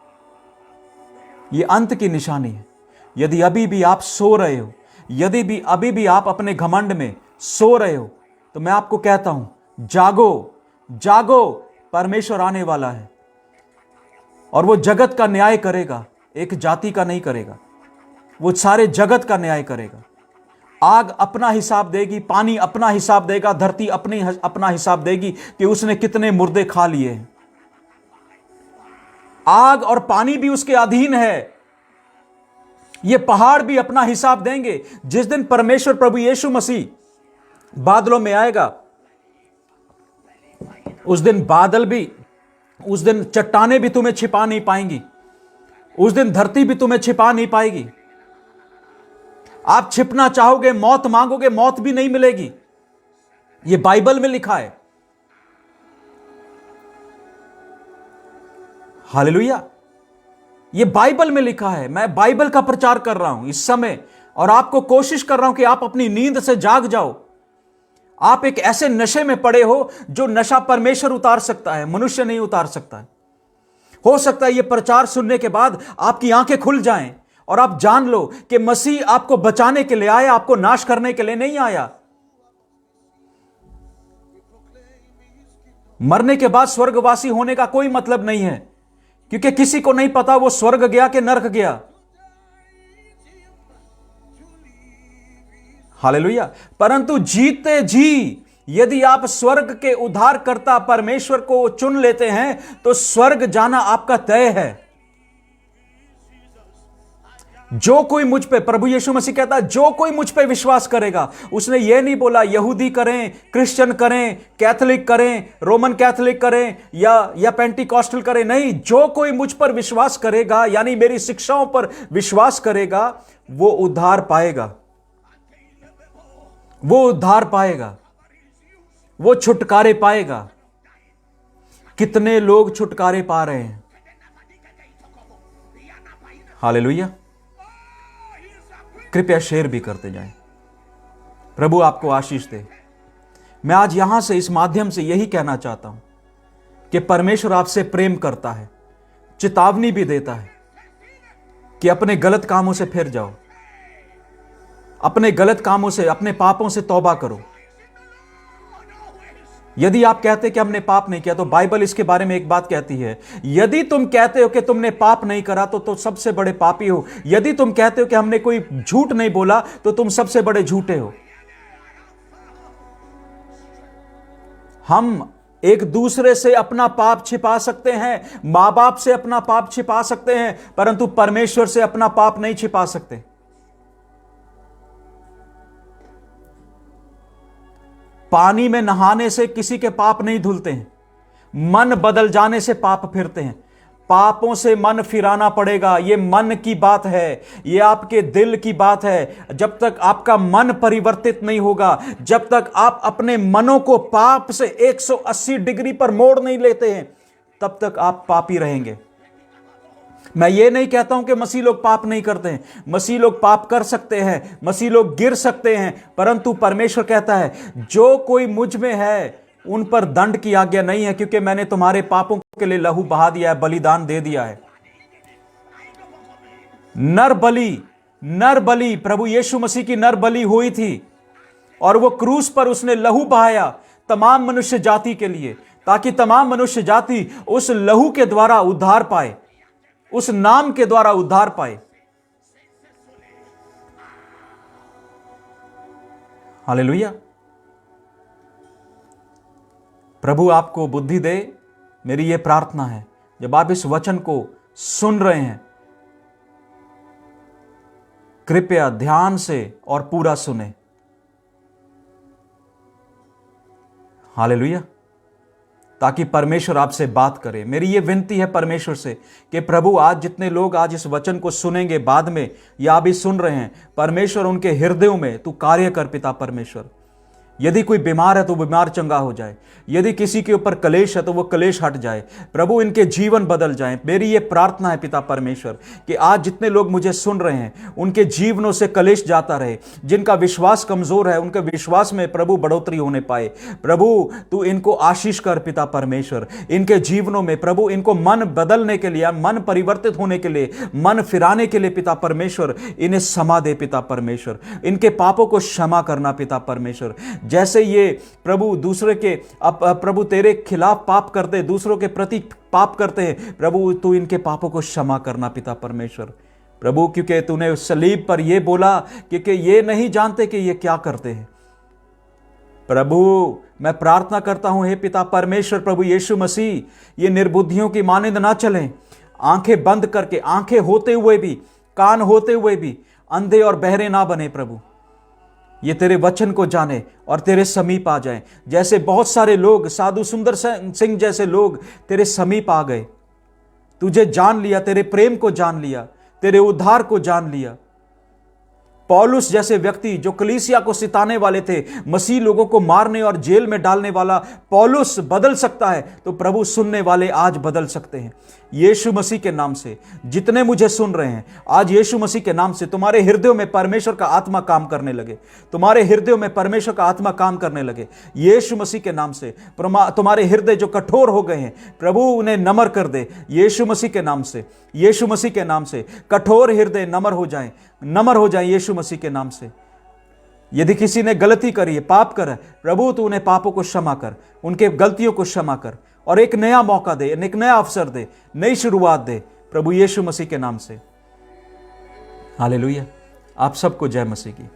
यह अंत की निशानी है। यदि अभी भी आप सो रहे हो, यदि अभी भी आप अपने घमंड में सो रहे हो, तो मैं आपको कहता हूं, जागो, जागो, परमेश्वर आने वाला है और वो जगत का न्याय करेगा, एक जाति का नहीं करेगा, वो सारे जगत का न्याय करेगा। आग अपना हिसाब देगी, पानी अपना हिसाब देगा, धरती अपना हिसाब देगी कि उसने कितने मुर्दे खा लिए हैं। आग और पानी भी उसके अधीन है, ये पहाड़ भी अपना हिसाब देंगे। जिस दिन परमेश्वर प्रभु यीशु मसीह बादलों में आएगा। उस दिन बादल भी, उस दिन चट्टानें भी तुम्हें छिपा नहीं पाएंगी, उस दिन धरती भी तुम्हें छिपा नहीं पाएगी। आप छिपना चाहोगे, मौत मांगोगे, मौत भी नहीं मिलेगी। यह बाइबल में लिखा है। हालेलुया, यह बाइबल में लिखा है। मैं बाइबल का प्रचार कर रहा हूं इस समय, और आपको कोशिश कर रहा हूं कि आप अपनी नींद से जाग जाओ। आप एक ऐसे नशे में पड़े हो जो नशा परमेश्वर उतार सकता है, मनुष्य नहीं उतार सकता है। हो सकता है यह प्रचार सुनने के बाद आपकी आंखें खुल जाएं और आप जान लो कि मसीह आपको बचाने के लिए आया, आपको नाश करने के लिए नहीं आया। मरने के बाद स्वर्गवासी होने का कोई मतलब नहीं है, क्योंकि किसी को नहीं पता वो स्वर्ग गया कि नरक गया। हालेलुया। परंतु जीते जी यदि आप स्वर्ग के उद्धारकर्ता परमेश्वर को चुन लेते हैं तो स्वर्ग जाना आपका तय है। जो कोई मुझ पे, प्रभु यीशु मसीह कहता है, जो कोई मुझ पे विश्वास करेगा। उसने यह नहीं बोला यहूदी करें, क्रिश्चियन करें, कैथोलिक करें, रोमन कैथोलिक करें या पेंटिकॉस्टल करें। नहीं, जो कोई मुझ पर विश्वास करेगा, यानी मेरी शिक्षाओं पर विश्वास करेगा, वो उद्धार पाएगा, वो उद्धार पाएगा, वो छुटकारे पाएगा। कितने लोग छुटकारे पा रहे हैं। हालेलुया। कृपया शेयर भी करते जाएं। प्रभु आपको आशीष दे। मैं आज यहां से, इस माध्यम से यही कहना चाहता हूं कि परमेश्वर आपसे प्रेम करता है, चेतावनी भी देता है कि अपने गलत कामों से फिर जाओ, अपने गलत कामों से, अपने पापों से तौबा करो। यदि आप कहते कि हमने पाप नहीं किया, तो बाइबल इसके बारे में एक बात कहती है, यदि तुम कहते हो कि तुमने पाप नहीं करा तो सबसे बड़े पापी हो। यदि तुम कहते हो कि हमने कोई झूठ नहीं बोला तो तुम सबसे बड़े झूठे हो। हम एक दूसरे से अपना पाप छिपा सकते हैं, मां बाप से अपना पाप छिपा सकते हैं, परंतु परमेश्वर से अपना पाप नहीं छिपा सकते। पानी में नहाने से किसी के पाप नहीं धुलते हैं। मन बदल जाने से पाप फिरते हैं। पापों से मन फिराना पड़ेगा। यह मन की बात है, यह आपके दिल की बात है। जब तक आपका मन परिवर्तित नहीं होगा, जब तक आप अपने मनों को पाप से 180 डिग्री पर मोड़ नहीं लेते हैं, तब तक आप पापी रहेंगे। मैं ये नहीं कहता हूं कि मसीह लोग पाप नहीं करते हैं। मसीह लोग पाप कर सकते हैं, मसीह लोग गिर सकते हैं, परंतु परमेश्वर कहता है जो कोई मुझ में है उन पर दंड की आज्ञा नहीं है, क्योंकि मैंने तुम्हारे पापों के लिए लहू बहा दिया है, बलिदान दे दिया है। नर बलि प्रभु यीशु मसीह की नर बलि हुई थी, और वो क्रूस पर उसने लहू बहाया तमाम मनुष्य जाति के लिए, ताकि तमाम मनुष्य जाति उस लहू के द्वारा उद्धार पाए, उस नाम के द्वारा उद्धार पाए। हालेलुया। प्रभु आपको बुद्धि दे। मेरी यह प्रार्थना है, जब आप इस वचन को सुन रहे हैं, कृपया ध्यान से और पूरा सुने। हालेलुया। ताकि परमेश्वर आपसे बात करे। मेरी ये विनती है परमेश्वर से कि प्रभु, आज जितने लोग आज इस वचन को सुनेंगे बाद में या अभी सुन रहे हैं, परमेश्वर उनके हृदयों में तू कार्य कर पिता परमेश्वर। यदि कोई बीमार है तो बीमार चंगा हो जाए, यदि किसी के ऊपर कलेश है तो वो कलेश हट जाए। प्रभु, इनके जीवन बदल जाएं। मेरी ये प्रार्थना है पिता परमेश्वर कि आज जितने लोग मुझे सुन रहे हैं उनके जीवनों से कलेश जाता रहे। जिनका विश्वास कमजोर है उनके विश्वास में प्रभु बढ़ोतरी होने पाए। प्रभु, तू इनको आशीष कर पिता परमेश्वर। इनके जीवनों में प्रभु, इनको मन बदलने के लिए, मन परिवर्तित होने के लिए, मन फिराने के लिए पिता परमेश्वर इन्हें क्षमा दे पिता परमेश्वर। इनके पापों को क्षमा करना पिता परमेश्वर। जैसे ये प्रभु दूसरे के प्रभु तेरे खिलाफ पाप करते, दूसरों के प्रति पाप करते हैं, प्रभु तू इनके पापों को क्षमा करना पिता परमेश्वर। प्रभु, क्योंकि तूने सलीब पर यह बोला क्योंकि ये नहीं जानते कि ये क्या करते हैं। प्रभु, मैं प्रार्थना करता हूं हे पिता परमेश्वर, प्रभु यीशु मसीह, ये निर्बुद्धियों की मानंद ना चलें। आंखें बंद करके, आंखें होते हुए भी, कान होते हुए भी अंधे और बहरे ना बने प्रभु। ये तेरे वचन को जाने और तेरे समीप आ जाएं। जैसे बहुत सारे लोग, साधु सुंदर सिंह जैसे लोग तेरे समीप आ गए, तुझे जान लिया, तेरे प्रेम को जान लिया, तेरे उद्धार को जान लिया। पौलुस जैसे व्यक्ति जो कलीसिया को सिताने वाले थे, मसीह लोगों को मारने और जेल में डालने वाला पौलुस बदल सकता है, तो प्रभु सुनने वाले आज बदल सकते हैं। यीशु मसीह के नाम से जितने मुझे सुन रहे हैं, आज यीशु मसीह के नाम से तुम्हारे हृदयों में परमेश्वर का आत्मा काम करने लगे, तुम्हारे हृदयों में परमेश्वर का आत्मा काम करने लगे। यीशु मसीह के नाम से तुम्हारे हृदय जो कठोर हो गए हैं, प्रभु उन्हें नम्र कर दे। यीशु मसीह के नाम से, यीशु मसीह के नाम से कठोर हृदय नम्र हो जाएं, नम्र हो जाएं यीशु मसीह के नाम से। यदि किसी ने गलती करी है, पाप करा, प्रभु तू उन्हें पापों को क्षमा कर, उनके गलतियों को क्षमा कर और एक नया मौका दे, एक नया अवसर दे, नई शुरुआत दे प्रभु यीशु मसीह के नाम से। हालेलुया। आप सबको जय मसीह की।